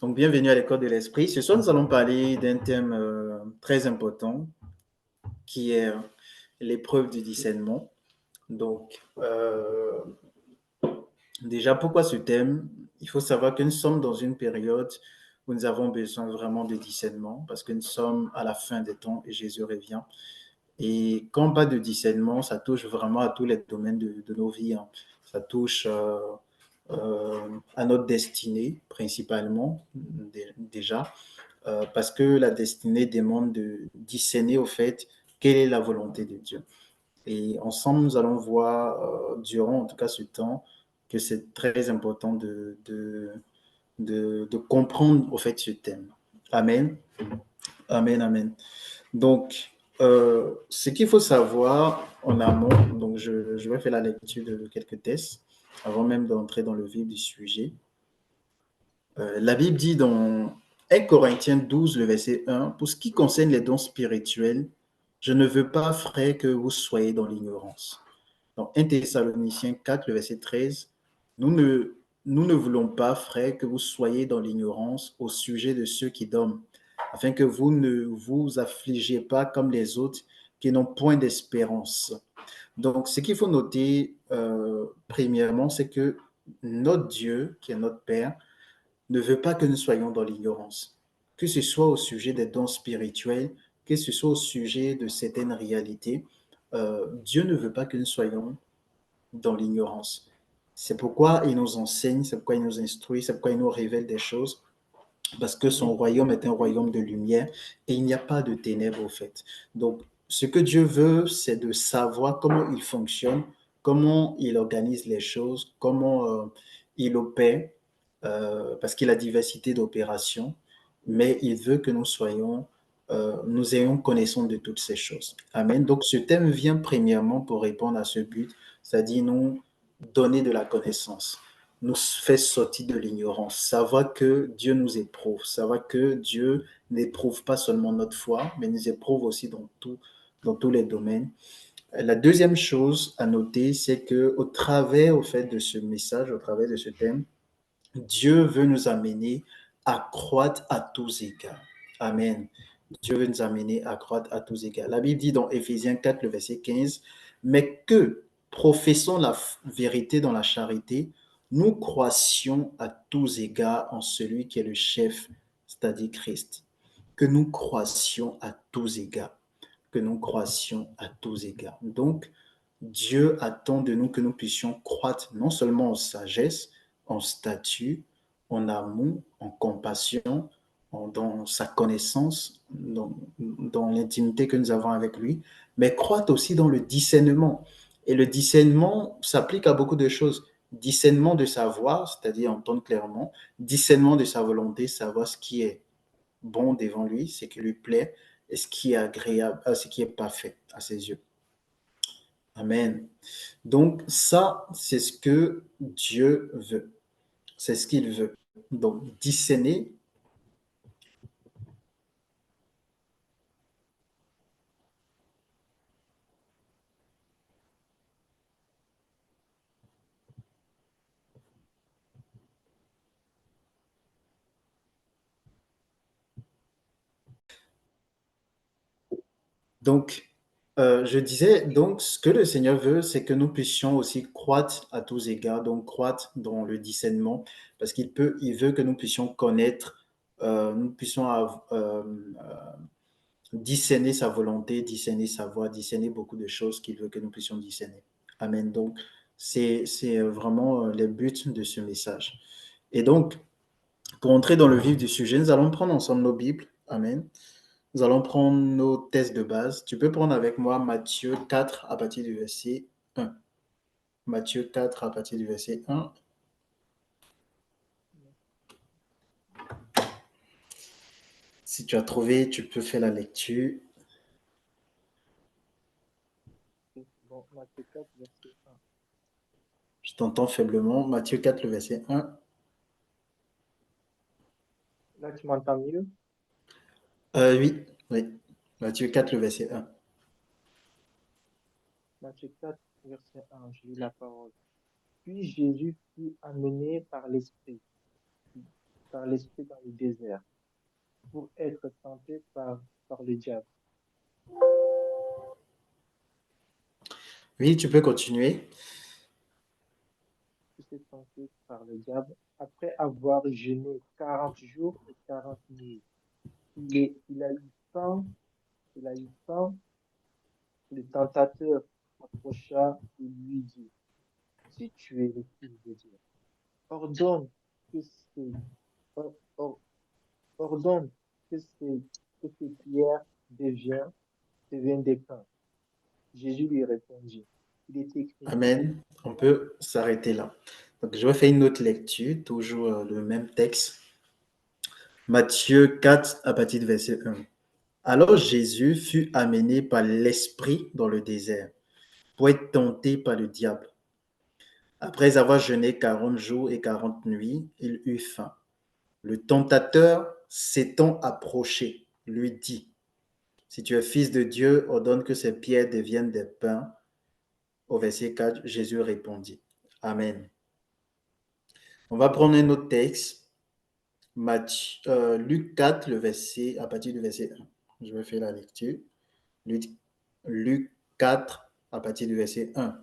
Donc, bienvenue à l'école de l'esprit. Ce soir, nous allons parler d'un thème très important qui est l'épreuve du discernement. Donc, déjà, pourquoi ce thème? Il faut savoir que nous sommes dans une période où nous avons besoin vraiment de discernement parce que nous sommes à la fin des temps et Jésus revient. Et quand on parle de discernement, ça touche vraiment à tous les domaines de nos vies, hein. Ça touche à notre destinée principalement, déjà, parce que la destinée demande de discerner au fait quelle est la volonté de Dieu. Et ensemble, nous allons voir, durant en tout cas ce temps, que c'est très important de comprendre au fait ce thème. Amen. Amen, amen. Donc, ce qu'il faut savoir en amont, donc je vais faire la lecture de quelques textes avant même d'entrer dans le vif du sujet. La Bible dit dans 1 Corinthiens 12, le verset 1, pour ce qui concerne les dons spirituels, je ne veux pas, frère, que vous soyez dans l'ignorance. Dans 1 Thessaloniciens 4, le verset 13, nous ne voulons pas, frère, que vous soyez dans l'ignorance au sujet de ceux qui dorment, afin que vous ne vous affligez pas comme les autres qui n'ont point d'espérance. Donc, ce qu'il faut noter, premièrement, c'est que notre Dieu, qui est notre Père, ne veut pas que nous soyons dans l'ignorance, que ce soit au sujet des dons spirituels, que ce soit au sujet de certaines réalités. Dieu ne veut pas que nous soyons dans l'ignorance. C'est pourquoi il nous enseigne, c'est pourquoi il nous instruit, c'est pourquoi il nous révèle des choses, parce que son royaume est un royaume de lumière et il n'y a pas de ténèbres au fait. Donc, ce que Dieu veut, c'est de savoir comment il fonctionne, comment il organise les choses, comment il opère, parce qu'il a diversité d'opérations, mais il veut que nous ayons connaissance de toutes ces choses. Amen. Donc, ce thème vient premièrement pour répondre à ce but, c'est-à-dire nous donner de la connaissance, nous fait sortir de l'ignorance, savoir que Dieu nous éprouve, savoir que Dieu n'éprouve pas seulement notre foi, mais nous éprouve aussi dans tous les domaines. La deuxième chose à noter, c'est que au travers, au fait de ce message, au travers de ce thème, Dieu veut nous amener à croître à tous égards. Amen. Dieu veut nous amener à croître à tous égards. La Bible dit dans Éphésiens 4, le verset 15, mais que, professons la vérité dans la charité, nous croissions à tous égards en celui qui est le chef, c'est-à-dire Christ. Que nous croissions à tous égards. Que nous croissions à tous égards. Donc, Dieu attend de nous que nous puissions croître non seulement en sagesse, en statut, en amour, en compassion, dans sa connaissance, dans l'intimité que nous avons avec lui, mais croître aussi dans le discernement. Et le discernement s'applique à beaucoup de choses. Discernement de savoir, c'est-à-dire entendre clairement, discernement de sa volonté, savoir ce qui est bon devant lui, ce qui lui plaît, et ce qui est agréable, ce qui est parfait à ses yeux. Amen. Donc ça, c'est ce que Dieu veut. C'est ce qu'il veut. Donc discerner. Donc, je disais, donc, ce que le Seigneur veut, c'est que nous puissions aussi croître à tous égards, donc croître dans le discernement, parce il veut que nous puissions connaître, nous puissions discerner sa volonté, discerner sa voix, discerner beaucoup de choses qu'il veut que nous puissions discerner. Amen. Donc, c'est vraiment le but de ce message. Et donc, pour entrer dans le vif du sujet, nous allons prendre ensemble nos Bibles. Amen. Nous allons prendre nos tests de base. Tu peux prendre avec moi Matthieu 4 à partir du verset 1. Matthieu 4 à partir du verset 1. Si tu as trouvé, tu peux faire la lecture. Bon, Matthieu 4, verset 1. Je t'entends faiblement. Matthieu 4, le verset 1. Là, tu m'entends mieux? Oui, oui. Matthieu 4, le verset 1. Matthieu 4, verset 1, je lis la parole. Puis Jésus fut amené par l'Esprit dans le désert, pour être tenté par le diable. Oui, tu peux continuer. Il s'est tenté par le diable. Après avoir jeûné 40 jours et 40 nuits, il a eu faim, il a eu faim. Le tentateur approcha et lui dit, si tu es le Fils de Dieu, ordonne que ces, or- or- ordonne que ces pierres deviennent des pains. Jésus lui répondit, il est écrit, Amen. On peut s'arrêter là. Donc, je vais faire une autre lecture, toujours le même texte. Matthieu 4, à partir du verset 1. Alors Jésus fut amené par l'Esprit dans le désert pour être tenté par le diable. Après avoir jeûné 40 jours et 40 nuits, il eut faim. Le tentateur, s'étant approché, lui dit, si tu es fils de Dieu, ordonne que ces pierres deviennent des pains. Au verset 4, Jésus répondit, Amen. On va prendre un autre texte, Luc 4, à partir du verset 1. Je vais faire la lecture. Luc 4, à partir du verset 1.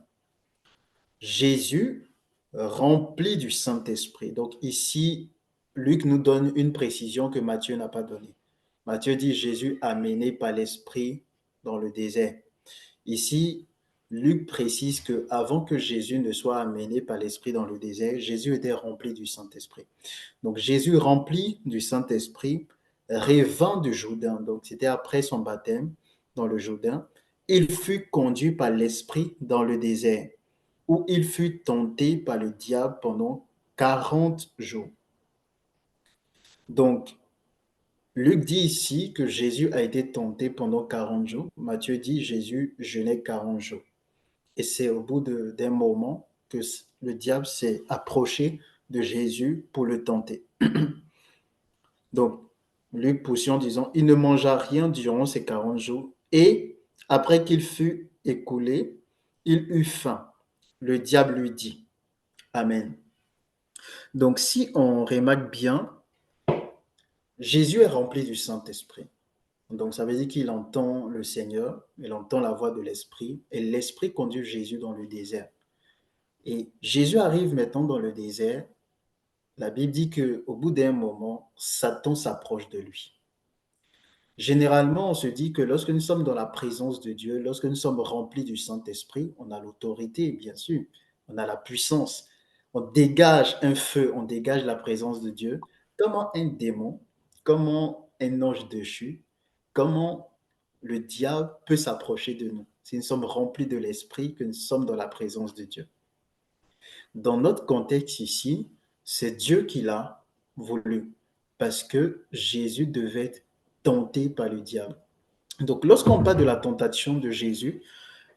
Jésus, rempli du Saint-Esprit. Donc ici, Luc nous donne une précision que Matthieu n'a pas donnée. Matthieu dit Jésus amené par l'Esprit dans le désert. Ici, Luc précise que avant que Jésus ne soit amené par l'Esprit dans le désert, Jésus était rempli du Saint-Esprit. Donc Jésus rempli du Saint-Esprit, revint du Jourdain. Donc c'était après son baptême dans le Jourdain. Il fut conduit par l'Esprit dans le désert, où il fut tenté par le diable pendant 40 jours. Donc, Luc dit ici que Jésus a été tenté pendant 40 jours. Matthieu dit Jésus jeûnait 40 jours. Et c'est au bout d'un moment que le diable s'est approché de Jésus pour le tenter. Donc, Luc poursuit en disant, il ne mangea rien durant ces 40 jours et après qu'il fut écoulé, il eut faim. Le diable lui dit, Amen. Donc, si on remarque bien, Jésus est rempli du Saint-Esprit. Donc, ça veut dire qu'il entend le Seigneur, il entend la voix de l'Esprit, et l'Esprit conduit Jésus dans le désert. Et Jésus arrive maintenant dans le désert. La Bible dit qu'au bout d'un moment, Satan s'approche de lui. Généralement, on se dit que lorsque nous sommes dans la présence de Dieu, lorsque nous sommes remplis du Saint-Esprit, on a l'autorité, bien sûr, on a la puissance, on dégage un feu, on dégage la présence de Dieu. Comment un démon, comment un ange déchu, comment le diable peut s'approcher de nous si nous sommes remplis de l'Esprit, que nous sommes dans la présence de Dieu? Dans notre contexte ici, c'est Dieu qui l'a voulu parce que Jésus devait être tenté par le diable. Donc, lorsqu'on parle de la tentation de Jésus,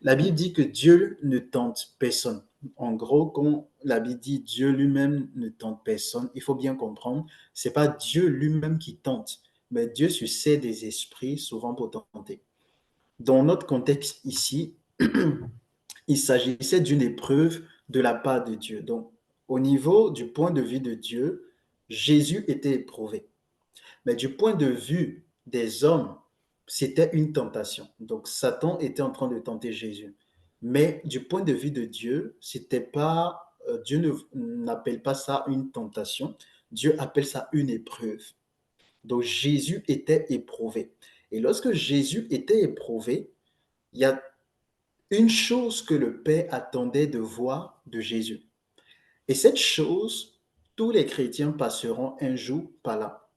la Bible dit que Dieu ne tente personne. En gros, quand la Bible dit Dieu lui-même ne tente personne, il faut bien comprendre, c'est pas Dieu lui-même qui tente, mais Dieu se sert des esprits souvent pour tenter. Dans notre contexte ici, il s'agissait d'une épreuve de la part de Dieu. Donc, au niveau du point de vue de Dieu, Jésus était éprouvé. Mais du point de vue des hommes, c'était une tentation. Donc, Satan était en train de tenter Jésus. Mais du point de vue de Dieu, c'était pas, Dieu n'appelle pas ça une tentation. Dieu appelle ça une épreuve. Donc, Jésus était éprouvé. Et lorsque Jésus était éprouvé, il y a une chose que le Père attendait de voir de Jésus. Et cette chose, tous les chrétiens passeront un jour par là.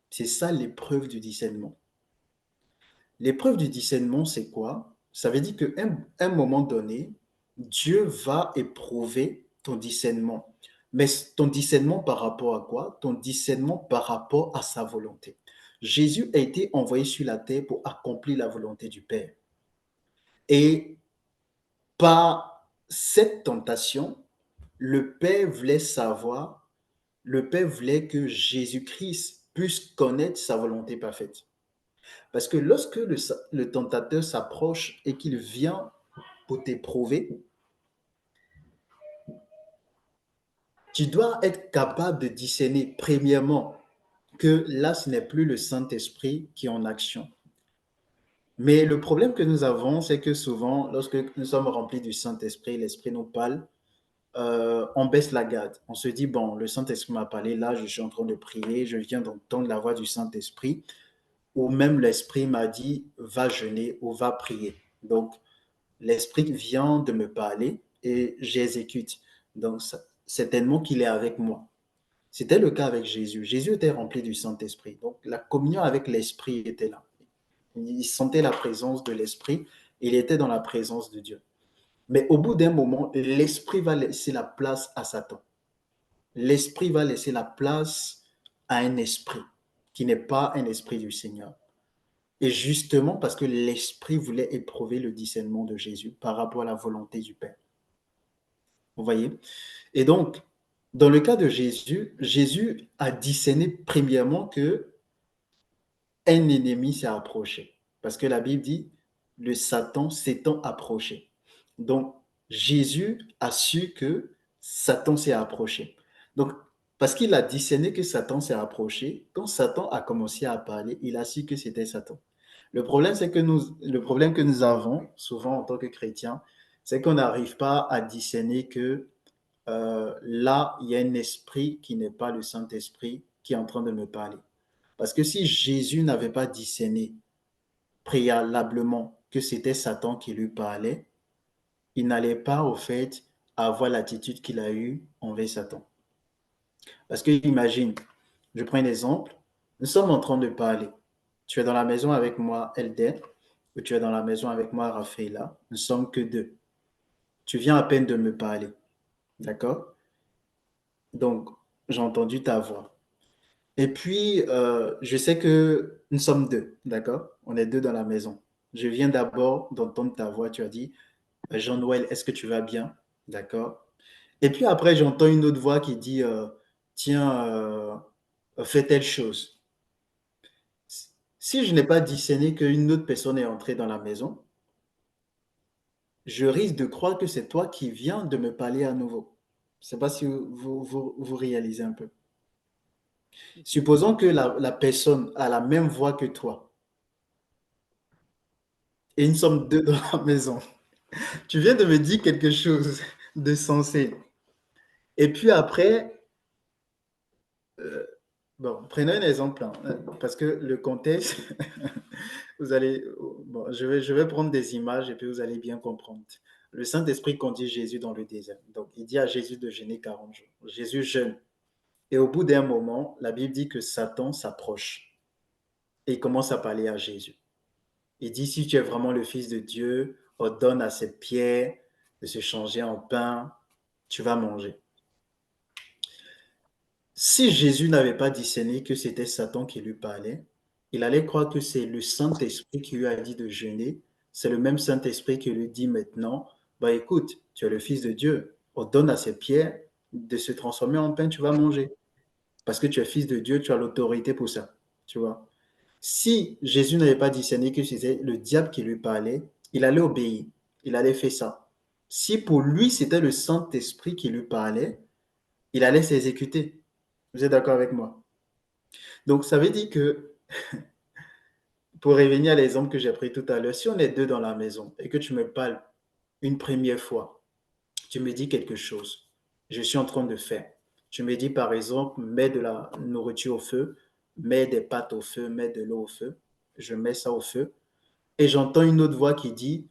C'est ça l'épreuve du discernement. L'épreuve du discernement, c'est quoi? Ça veut dire qu'à un moment donné, Dieu va éprouver ton discernement. Mais ton discernement par rapport à quoi? Ton discernement par rapport à sa volonté. Jésus a été envoyé sur la terre pour accomplir la volonté du Père. Et par cette tentation, le Père voulait savoir, le Père voulait que Jésus-Christ puisse connaître sa volonté parfaite. Parce que lorsque le tentateur s'approche et qu'il vient pour t'éprouver, tu dois être capable de discerner, premièrement, que là, ce n'est plus le Saint-Esprit qui est en action. Mais le problème que nous avons, c'est que souvent, lorsque nous sommes remplis du Saint-Esprit, l'Esprit nous parle, on baisse la garde. On se dit, bon, le Saint-Esprit m'a parlé, là, je suis en train de prier, je viens d'entendre la voix du Saint-Esprit, ou même l'Esprit m'a dit, va jeûner ou va prier. Donc, l'Esprit vient de me parler et j'exécute. Donc, certainement qu'il est avec moi. C'était le cas avec Jésus. Jésus était rempli du Saint-Esprit. Donc, la communion avec l'Esprit était là. Il sentait la présence de l'Esprit. Il était dans la présence de Dieu. Mais au bout d'un moment, l'Esprit va laisser la place à Satan. L'Esprit va laisser la place à un esprit qui n'est pas un esprit du Seigneur. Et justement parce que l'Esprit voulait éprouver le discernement de Jésus par rapport à la volonté du Père. Vous voyez? Et donc, dans le cas de Jésus, Jésus a discerné premièrement que un ennemi s'est approché. Parce que la Bible dit, le Satan s'étant approché. Donc, Jésus a su que Satan s'est approché. Donc, parce qu'il a discerné que Satan s'est approché, quand Satan a commencé à parler, il a su que c'était Satan. Le problème que nous avons souvent en tant que chrétiens, c'est qu'on n'arrive pas à discerner que là, il y a un esprit qui n'est pas le Saint-Esprit qui est en train de me parler. Parce que si Jésus n'avait pas discerné préalablement que c'était Satan qui lui parlait, il n'allait pas, au fait, avoir l'attitude qu'il a eue envers Satan. Parce que imagine, je prends un exemple, nous sommes en train de parler. Tu es dans la maison avec moi, Elden, ou tu es dans la maison avec moi, Raphaëla. Nous sommes que deux. Tu viens à peine de me parler. D'accord? Donc, j'ai entendu ta voix. Et puis, je sais que nous sommes deux, d'accord? On est deux dans la maison. Je viens d'abord d'entendre ta voix. Tu as dit, Jean-Noël, est-ce que tu vas bien? D'accord? Et puis après, j'entends une autre voix qui dit, tiens, fais telle chose. Si je n'ai pas discerné qu'une autre personne est entrée dans la maison, je risque de croire que c'est toi qui viens de me parler à nouveau. Je ne sais pas si vous réalisez un peu. Supposons que la personne a la même voix que toi et nous sommes deux dans la maison. Tu viens de me dire quelque chose de sensé. Et puis après, bon, prenons un exemple, hein, parce que le contexte, vous allez, bon, je vais prendre des images et puis vous allez bien comprendre. Le Saint-Esprit conduit Jésus dans le désert. Donc, il dit à Jésus de jeûner 40 jours. Jésus jeûne. Et au bout d'un moment, la Bible dit que Satan s'approche et il commence à parler à Jésus. Il dit, si tu es vraiment le Fils de Dieu, ordonne à ces pierres de se changer en pain, tu vas manger. Si Jésus n'avait pas discerné que c'était Satan qui lui parlait, il allait croire que c'est le Saint-Esprit qui lui a dit de jeûner. C'est le même Saint-Esprit qui lui dit maintenant, bah écoute, tu es le Fils de Dieu, ordonne à ces pierres de se transformer en pain, tu vas manger. Parce que tu es Fils de Dieu, tu as l'autorité pour ça. Tu vois. Si Jésus n'avait pas discerné que c'était le diable qui lui parlait, il allait obéir, il allait faire ça. Si pour lui c'était le Saint-Esprit qui lui parlait, il allait s'exécuter. Vous êtes d'accord avec moi? Donc ça veut dire que, pour revenir à l'exemple que j'ai pris tout à l'heure, si on est deux dans la maison et que tu me parles une première fois, tu me dis quelque chose, je suis en train de faire. Tu me dis par exemple, mets de la nourriture au feu, mets des pâtes au feu, mets de l'eau au feu. Je mets ça au feu. Et j'entends une autre voix qui dit,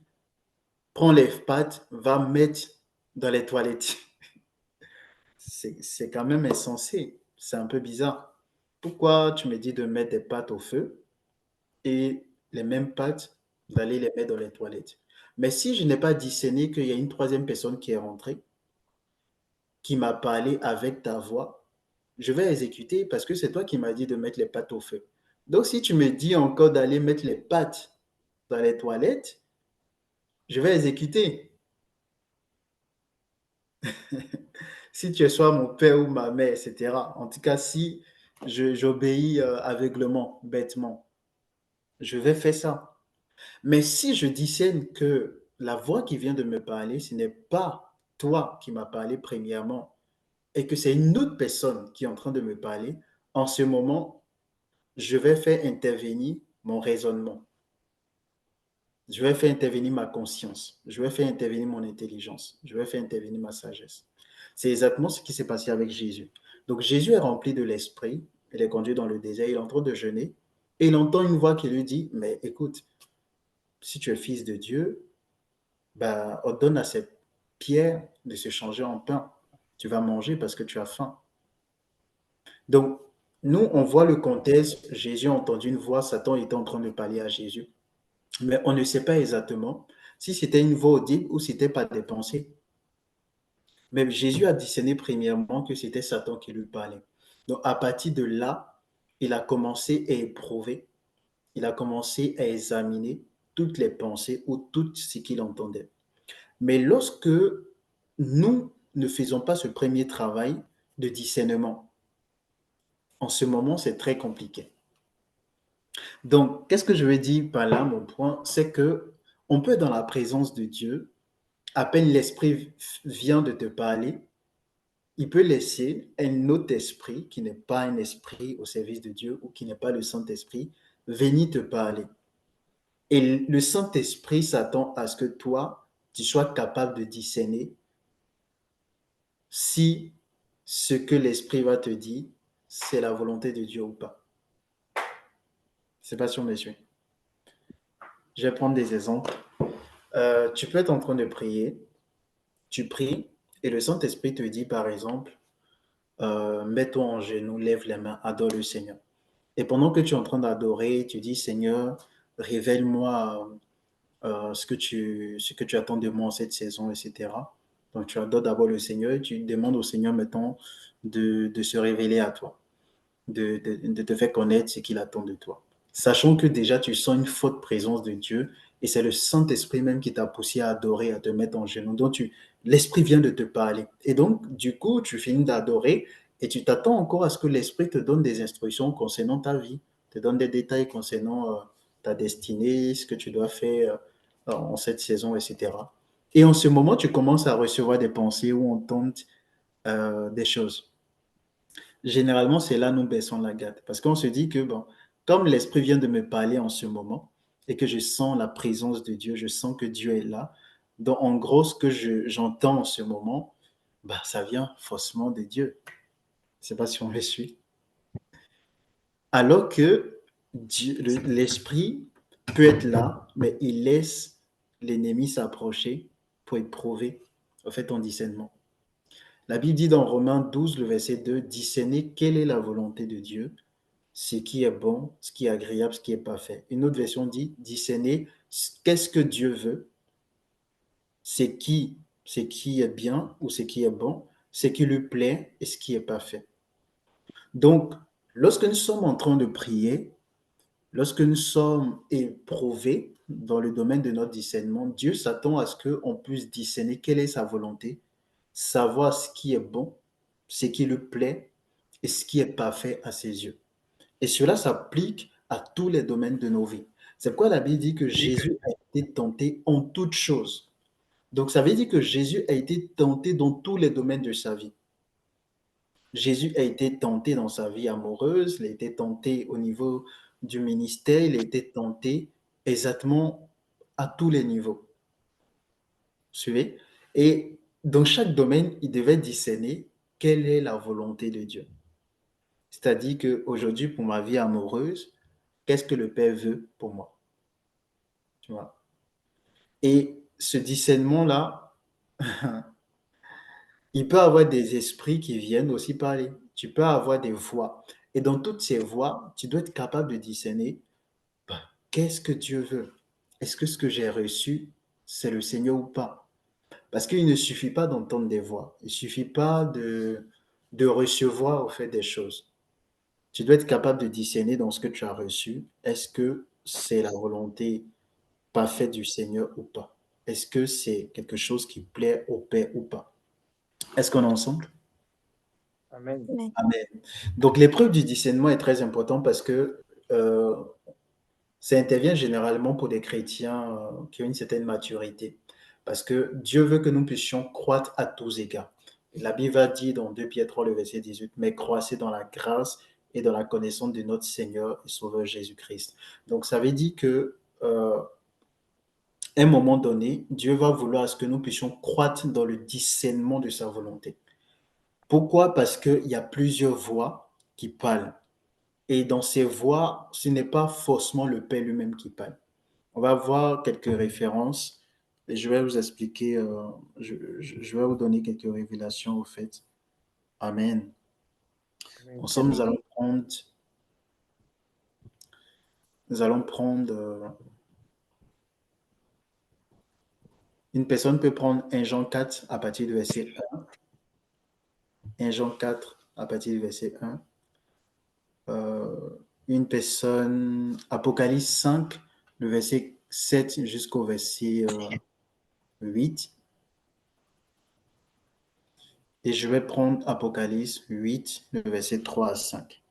prends les pâtes, va mettre dans les toilettes. C'est quand même insensé. C'est un peu bizarre. Pourquoi tu me dis de mettre des pâtes au feu et les mêmes pâtes, d'aller les mettre dans les toilettes? Mais si je n'ai pas discerné qu'il y a une troisième personne qui est rentrée, qui m'a parlé avec ta voix, je vais exécuter parce que c'est toi qui m'as dit de mettre les pâtes au feu. Donc si tu me dis encore d'aller mettre les pâtes dans les toilettes, je vais exécuter. Si tu es soit mon père ou ma mère, etc. En tout cas, si j'obéis aveuglement, bêtement, je vais faire ça. Mais si je discerne que la voix qui vient de me parler, ce n'est pas toi qui m'as parlé premièrement, et que c'est une autre personne qui est en train de me parler, en ce moment, je vais faire intervenir mon raisonnement. Je vais faire intervenir ma conscience. Je vais faire intervenir mon intelligence. Je vais faire intervenir ma sagesse. C'est exactement ce qui s'est passé avec Jésus. Donc Jésus est rempli de l'esprit. Il est conduit dans le désert. Il est en train de jeûner. Et il entend une voix qui lui dit, mais écoute, si tu es fils de Dieu, bah, ordonne à cette pierre de se changer en pain. Tu vas manger parce que tu as faim. Donc, nous, on voit le contexte. Jésus a entendu une voix. Satan était en train de parler à Jésus. Mais on ne sait pas exactement si c'était une voix audible ou si c'était pas des pensées. Mais Jésus a discerné premièrement que c'était Satan qui lui parlait. Donc, à partir de là, il a commencé à éprouver, il a commencé à examiner toutes les pensées ou tout ce qu'il entendait. Mais lorsque nous ne faisons pas ce premier travail de discernement, en ce moment, c'est très compliqué. Donc, qu'est-ce que je veux dire par là, mon point, c'est que on peut être dans la présence de Dieu, à peine l'esprit vient de te parler, il peut laisser un autre esprit qui n'est pas un esprit au service de Dieu ou qui n'est pas le Saint-Esprit venir te parler. Et le Saint-Esprit s'attend à ce que toi, tu sois capable de discerner si ce que l'esprit va te dire, c'est la volonté de Dieu ou pas. C'est pas sûr, monsieur. Je vais prendre des exemples. Tu peux être en train de prier, tu pries, et le Saint-Esprit te dit, par exemple, mets-toi en genoux, lève les mains, adore le Seigneur. Et pendant que tu es en train d'adorer, tu dis, Seigneur, révèle-moi ce que tu attends de moi en cette saison, etc. Donc tu adores d'abord le Seigneur et tu demandes au Seigneur, mettons, de se révéler à toi, de te faire connaître ce qu'il attend de toi. Sachant que déjà tu sens une forte présence de Dieu et c'est le Saint-Esprit même qui t'a poussé à adorer, à te mettre en genoux. Donc l'Esprit vient de te parler. Et donc, du coup, tu finis d'adorer et tu t'attends encore à ce que l'Esprit te donne des instructions concernant ta vie, te donne des détails concernant ta destinée, ce que tu dois faire en cette saison, etc. Et en ce moment, tu commences à recevoir des pensées ou entendre des choses. Généralement, c'est là que nous baissons la garde. Parce qu'on se dit que, bon, comme l'Esprit vient de me parler en ce moment et que je sens la présence de Dieu, je sens que Dieu est là. Donc, en gros, ce que j'entends en ce moment, bah, ça vient forcément de Dieu. Je ne sais pas si on me suit. Alors que l'Esprit peut être là, mais il laisse l'ennemi s'approcher pour éprouver, en fait, ton discernement. La Bible dit dans Romains 12, le verset 2, discerner quelle est la volonté de Dieu, ce qui est bon, ce qui est agréable, ce qui est parfait. Une autre version dit discerner qu'est-ce que Dieu veut, ce qui est bien ou ce qui est bon, ce qui lui plaît et ce qui est parfait. Donc, lorsque nous sommes en train de prier, lorsque nous sommes éprouvés dans le domaine de notre discernement, Dieu s'attend à ce qu'on puisse discerner quelle est sa volonté, savoir ce qui est bon, ce qui lui plaît et ce qui est parfait à ses yeux. Et cela s'applique à tous les domaines de nos vies. C'est pourquoi la Bible dit que Jésus a été tenté en toutes choses. Donc ça veut dire que Jésus a été tenté dans tous les domaines de sa vie. Jésus a été tenté dans sa vie amoureuse, il a été tenté au niveau du ministère, il a été tenté exactement à tous les niveaux. Suivez? Et dans chaque domaine, il devait discerner quelle est la volonté de Dieu. C'est-à-dire qu'aujourd'hui, pour ma vie amoureuse, qu'est-ce que le Père veut pour moi? Tu vois? Et ce discernement-là, il peut avoir des esprits qui viennent aussi parler. Tu peux avoir des voix. Et dans toutes ces voix, tu dois être capable de discerner bah, qu'est-ce que Dieu veut. Est-ce que ce que j'ai reçu, c'est le Seigneur ou pas? Parce qu'il ne suffit pas d'entendre des voix. Il ne suffit pas de recevoir au fait des choses. Tu dois être capable de discerner dans ce que tu as reçu. Est-ce que c'est la volonté parfaite du Seigneur ou pas? Est-ce que c'est quelque chose qui plaît au Père ou pas? Est-ce qu'on est ensemble? Amen. Amen. Amen. Donc l'épreuve du discernement est très importante parce que euh, ça intervient généralement pour des chrétiens qui ont une certaine maturité. Parce que Dieu veut que nous puissions croître à tous égards. La Bible va dire dans 2 Pierre 3, le verset 18, mais croissez dans la grâce et dans la connaissance de notre Seigneur et Sauveur Jésus-Christ. Donc, ça veut dire que un moment donné, Dieu va vouloir à ce que nous puissions croître dans le discernement de sa volonté. Pourquoi? Parce qu'il y a plusieurs voix qui parlent. Et dans ces voix, ce n'est pas forcément le Père lui-même qui parle. On va voir quelques références et je vais vous expliquer, je vais vous donner quelques révélations au fait. Amen. Amen. Ensemble, nous allons prendre une personne peut prendre 1 Jean 4 à partir du verset 1. 1 Jean 4 à partir du verset 1. Une personne, Apocalypse 5, le verset 7 jusqu'au verset 8. Et je vais prendre Apocalypse 8, le verset 3 à 5.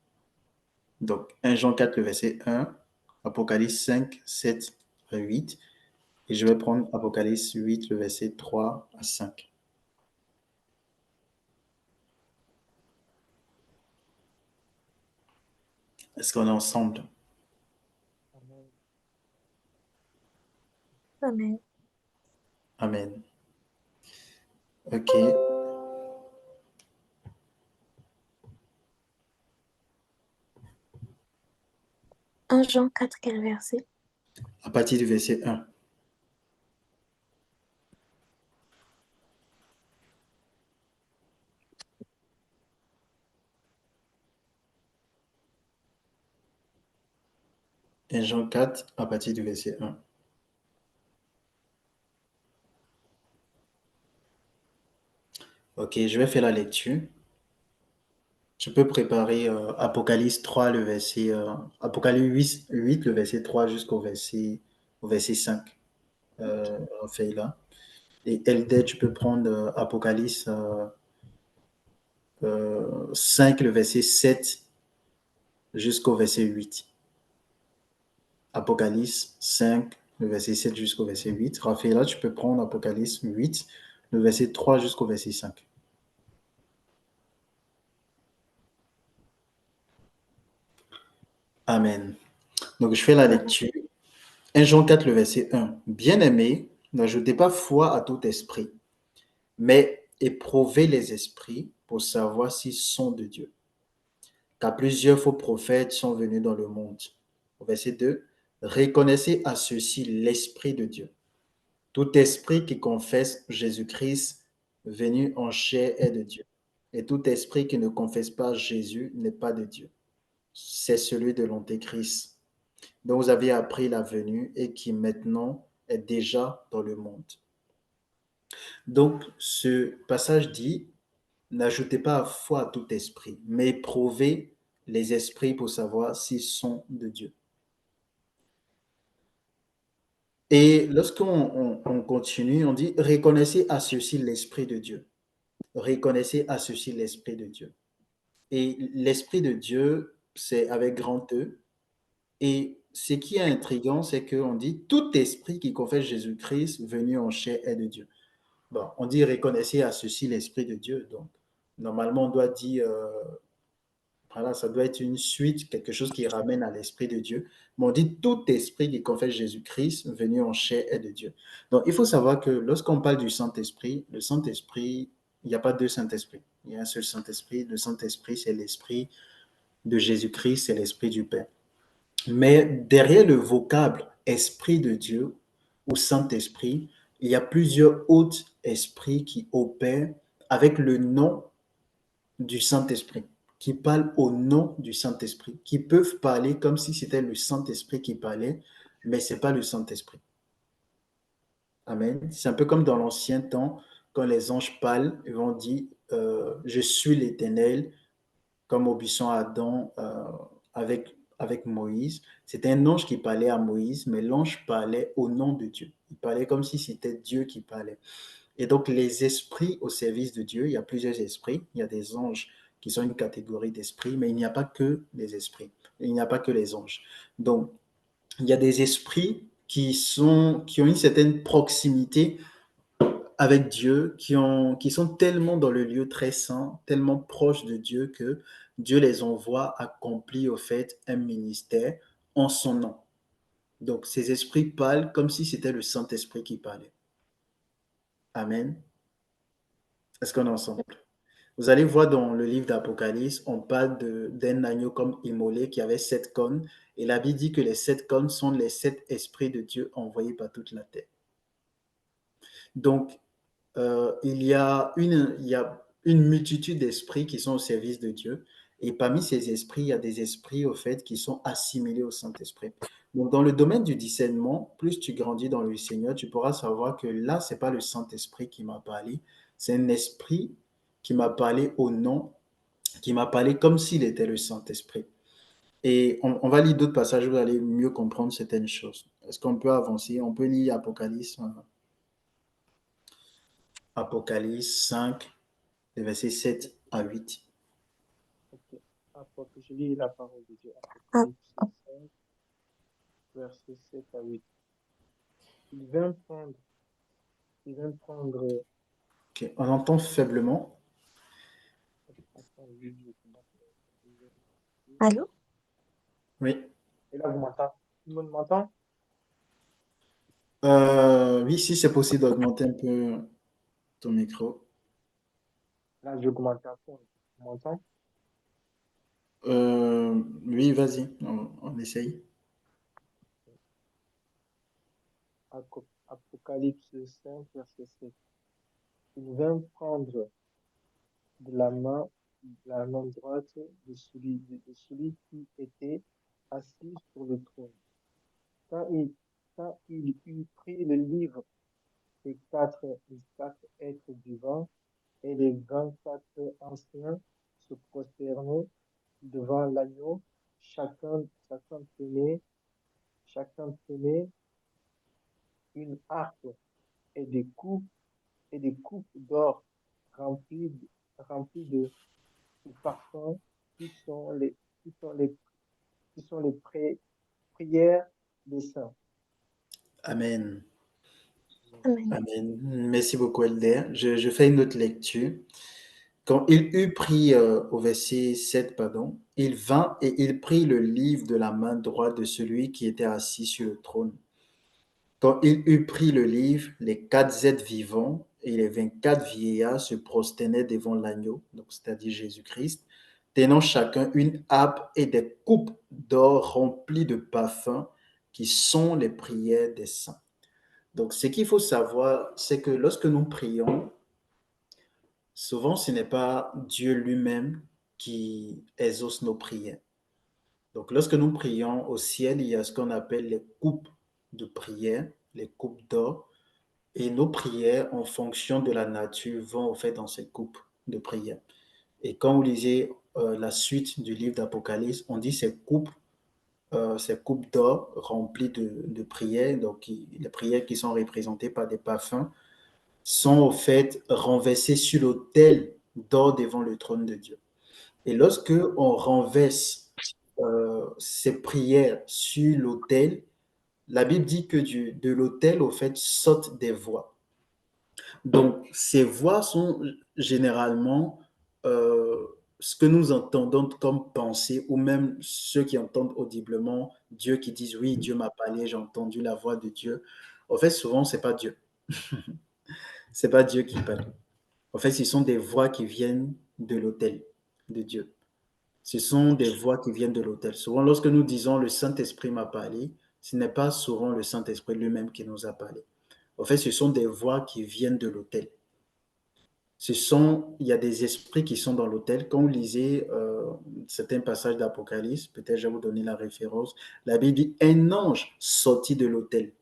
Donc, 1 Jean 4, le verset 1, Apocalypse 5, 7 à 8. Et je vais prendre Apocalypse 8, le verset 3 à 5. Est-ce qu'on est ensemble? Amen. Amen. Amen. OK. 1 Jean 4, quel verset? À partir du verset 1. Et Jean 4, à partir du verset 1. OK, je vais faire la lecture. Je peux préparer Apocalypse 3, le verset, Apocalypse 8, le verset 3 au verset 5. On fait là. Et LD, tu peux prendre Apocalypse 5, le verset 7 jusqu'au verset 8. Apocalypse 5, le verset 7 jusqu'au verset 8. Raphaël, tu peux prendre Apocalypse 8, le verset 3 jusqu'au verset 5. Amen. Donc, je fais la lecture. 1 Jean 4, le verset 1. Bien-aimés, n'ajoutez pas foi à tout esprit, mais éprouvez les esprits pour savoir s'ils sont de Dieu. Car plusieurs faux prophètes sont venus dans le monde. Au verset 2, reconnaissez à ceux-ci l'Esprit de Dieu. Tout esprit qui confesse Jésus-Christ venu en chair est de Dieu. Et tout esprit qui ne confesse pas Jésus n'est pas de Dieu. C'est celui de l'Antéchrist, dont vous avez appris la venue et qui maintenant est déjà dans le monde. Donc, ce passage dit, n'ajoutez pas foi à tout esprit, mais éprouvez les esprits pour savoir s'ils sont de Dieu. Et lorsqu'on continue, on dit, reconnaissez à ceci l'Esprit de Dieu. Reconnaissez à ceci l'Esprit de Dieu. Et l'Esprit de Dieu, c'est avec grand E. Et ce qui est intriguant, c'est qu'on dit, tout esprit qui confesse Jésus-Christ venu en chair est de Dieu. Bon, on dit, reconnaissez à ceci l'Esprit de Dieu. Donc, normalement, on doit dire, voilà, ça doit être une suite, quelque chose qui ramène à l'Esprit de Dieu. Mais on dit tout esprit qui confesse Jésus-Christ venu en chair est de Dieu. Donc, il faut savoir que lorsqu'on parle du Saint-Esprit, le Saint-Esprit, il n'y a pas deux Saint-Esprits. Il y a un seul Saint-Esprit. Le Saint-Esprit, c'est l'Esprit de Jésus-Christ, c'est l'Esprit du Père. Mais derrière le vocable Esprit de Dieu ou Saint-Esprit, il y a plusieurs autres esprits qui opèrent avec le nom du Saint-Esprit, qui parlent au nom du Saint-Esprit, qui peuvent parler comme si c'était le Saint-Esprit qui parlait, mais ce n'est pas le Saint-Esprit. Amen. C'est un peu comme dans l'ancien temps, quand les anges parlent, ils vont dire je suis l'Éternel, comme au buisson Adam avec Moïse. C'était un ange qui parlait à Moïse, mais l'ange parlait au nom de Dieu. Il parlait comme si c'était Dieu qui parlait. Et donc, les esprits au service de Dieu, il y a plusieurs esprits. Il y a des anges qui sont une catégorie d'esprits, mais il n'y a pas que les esprits. Il n'y a pas que les anges. Donc, il y a des esprits qui ont une certaine proximité avec Dieu, qui sont tellement dans le lieu très saint, tellement proches de Dieu que Dieu les envoie accomplir au fait un ministère en son nom. Donc ces esprits parlent comme si c'était le Saint-Esprit qui parlait. Amen. Est-ce qu'on est ensemble? Vous allez voir dans le livre d'Apocalypse, on parle d'un agneau comme immolé qui avait 7 cornes. Et la Bible dit que les 7 cornes sont les 7 esprits de Dieu envoyés par toute la terre. Donc, il y a une multitude d'esprits qui sont au service de Dieu. Et parmi ces esprits, il y a des esprits, au fait, qui sont assimilés au Saint-Esprit. Donc, dans le domaine du discernement, plus tu grandis dans le Seigneur, tu pourras savoir que là, ce n'est pas le Saint-Esprit qui m'a parlé, c'est un esprit qui m'a parlé au nom, qui m'a parlé comme s'il était le Saint-Esprit. Et on va lire d'autres passages, vous allez mieux comprendre certaines choses. Est-ce qu'on peut avancer? On peut lire Apocalypse 5, les versets 7 à 8. Ok. Je lis la parole de Dieu. Ah, Apocalypse 5, versets 7 à 8. Il vint prendre, il vint prendre, Ok, on entend faiblement. attends, je commence. allô? Oui. Et là, vous m'entendez? Tout le monde m'entend? Oui, si c'est possible d'augmenter un peu ton micro. Là, je commence à fond. Vous m'entendez? Oui, vas-y, on essaye. Apocalypse 5, verset 7. Il vint prendre de la main droite de celui qui était assis sur le trône. Quand il, quand il eut pris le livre, les quatre êtres vivants et les 24 anciens se prosternaient devant l'agneau. Chacun tenait, chacun tenait une harpe et des coupes d'or remplies, remplies de parfums qui sont les, qui sont les, qui sont les prières des saints. Amen. Amen. Amen. Merci beaucoup, Elder. Je fais une autre lecture. Quand il eut pris, au verset 7, pardon, il vint et il prit le livre de la main droite de celui qui était assis sur le trône. Quand il eut pris le livre, les 4 êtres vivants et les 24 vieillards se prosternaient devant l'agneau, donc c'est-à-dire Jésus-Christ, tenant chacun une harpe et des coupes d'or remplies de parfums qui sont les prières des saints. Donc, ce qu'il faut savoir, c'est que lorsque nous prions, souvent ce n'est pas Dieu lui-même qui exauce nos prières. Donc, lorsque nous prions au ciel, il y a ce qu'on appelle les coupes de prière, les coupes d'or. Et nos prières, en fonction de la nature, vont au fait dans ces coupes de prière. Et quand vous lisez la suite du livre d'Apocalypse, on dit ces coupes d'or remplies de prières, donc les prières qui sont représentées par des parfums, sont au fait renversées sur l'autel d'or devant le trône de Dieu. Et lorsque on renverse ces prières sur l'autel, la Bible dit que de l'autel, au fait, sortent des voix. Donc, ces voix sont généralement ce que nous entendons comme pensée, ou même ceux qui entendent audiblement Dieu qui disent oui, Dieu m'a parlé, j'ai entendu la voix de Dieu. En fait, souvent, c'est pas Dieu. C'est pas Dieu qui parle. En fait, ce sont des voix qui viennent de l'autel de Dieu. Ce sont des voix qui viennent de l'autel. Souvent, lorsque nous disons le Saint-Esprit m'a parlé, ce n'est pas souvent le Saint-Esprit lui-même qui nous a parlé. En fait, ce sont des voix qui viennent de l'autel. Il y a des esprits qui sont dans l'autel. Quand vous lisez certains passages d'Apocalypse, peut-être je vais vous donner la référence, la Bible dit un ange sorti de l'autel.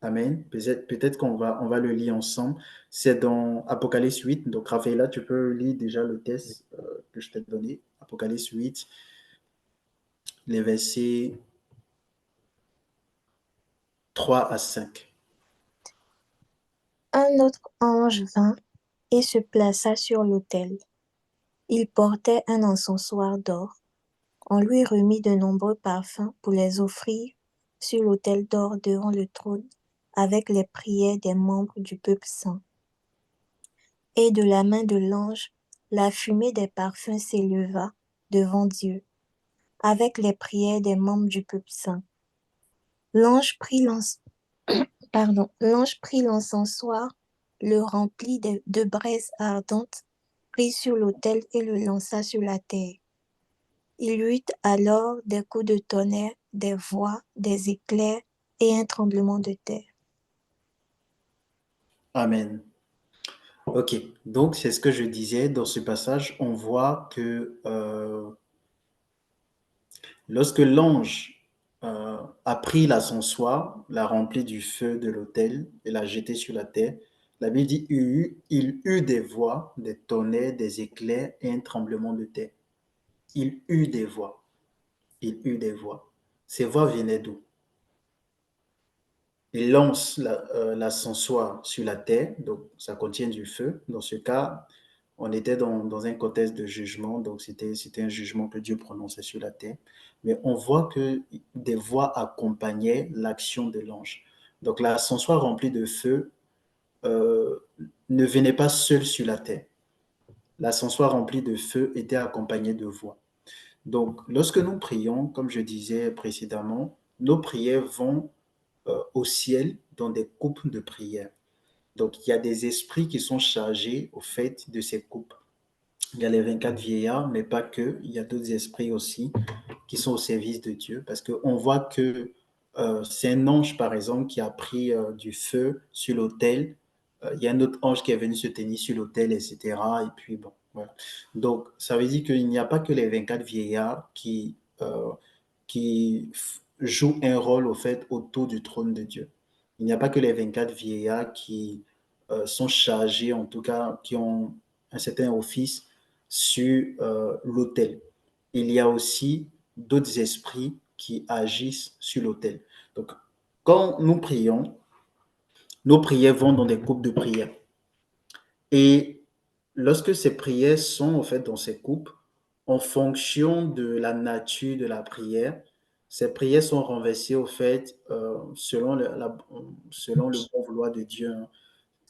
Amen. Peut-être qu'on va le lire ensemble. C'est dans Apocalypse 8. Donc, Raphaël, tu peux lire déjà le texte que je t'ai donné. Apocalypse 8, les versets 3 à 5. Un autre ange vint et se plaça sur l'autel. Il portait un encensoir d'or. On lui remit de nombreux parfums pour les offrir sur l'autel d'or devant le trône, avec les prières des membres du peuple saint. et de la main de l'ange, la fumée des parfums s'éleva devant Dieu, avec les prières des membres du peuple saint. L'ange prit l'encensoir, le remplit de braises ardentes, prit sur l'autel et le lança sur la terre. Il y eut alors des coups de tonnerre, des voix, des éclairs et un tremblement de terre. Amen. Ok, donc c'est ce que je disais dans ce passage. On voit que lorsque l'ange a pris l'ascensoir, l'a rempli du feu de l'autel et l'a jeté sur la terre, la Bible dit il eut des voix, des tonnerres, des éclairs et un tremblement de terre. Il eut des voix. Il eut des voix. Ces voix venaient d'où? Il lance l'ascensoir sur la terre, donc ça contient du feu. Dans ce cas, on était dans un contexte de jugement, donc c'était un jugement que Dieu prononçait sur la terre. Mais on voit que des voix accompagnaient l'action de l'ange. Donc l'ascensoir rempli de feu euh, ne venait pas seul sur la terre. L'ascensoir rempli de feu était accompagné de voix. Donc lorsque nous prions, comme je disais précédemment, nos prières vont au ciel dans des coupes de prière. Donc, il y a des esprits qui sont chargés au fait de ces coupes. Il y a les 24 vieillards, mais pas que. Il y a d'autres esprits aussi qui sont au service de Dieu. Parce qu'on voit que c'est un ange, par exemple, qui a pris du feu sur l'autel. Il y a un autre ange qui est venu se tenir sur l'autel, etc. Et puis, bon, voilà. Donc, ça veut dire qu'il n'y a pas que les 24 vieillards qui jouent un rôle, au fait, autour du trône de Dieu. Il n'y a pas que les 24 vieillards qui sont chargés, en tout cas, qui ont un certain office sur l'autel. Il y a aussi d'autres esprits qui agissent sur l'autel. Donc, quand nous prions, nos prières vont dans des groupes de prière. Et lorsque ces prières sont en fait dans ces coupes, en fonction de la nature de la prière, ces prières sont renversées au fait selon le bon vouloir de Dieu. Hein.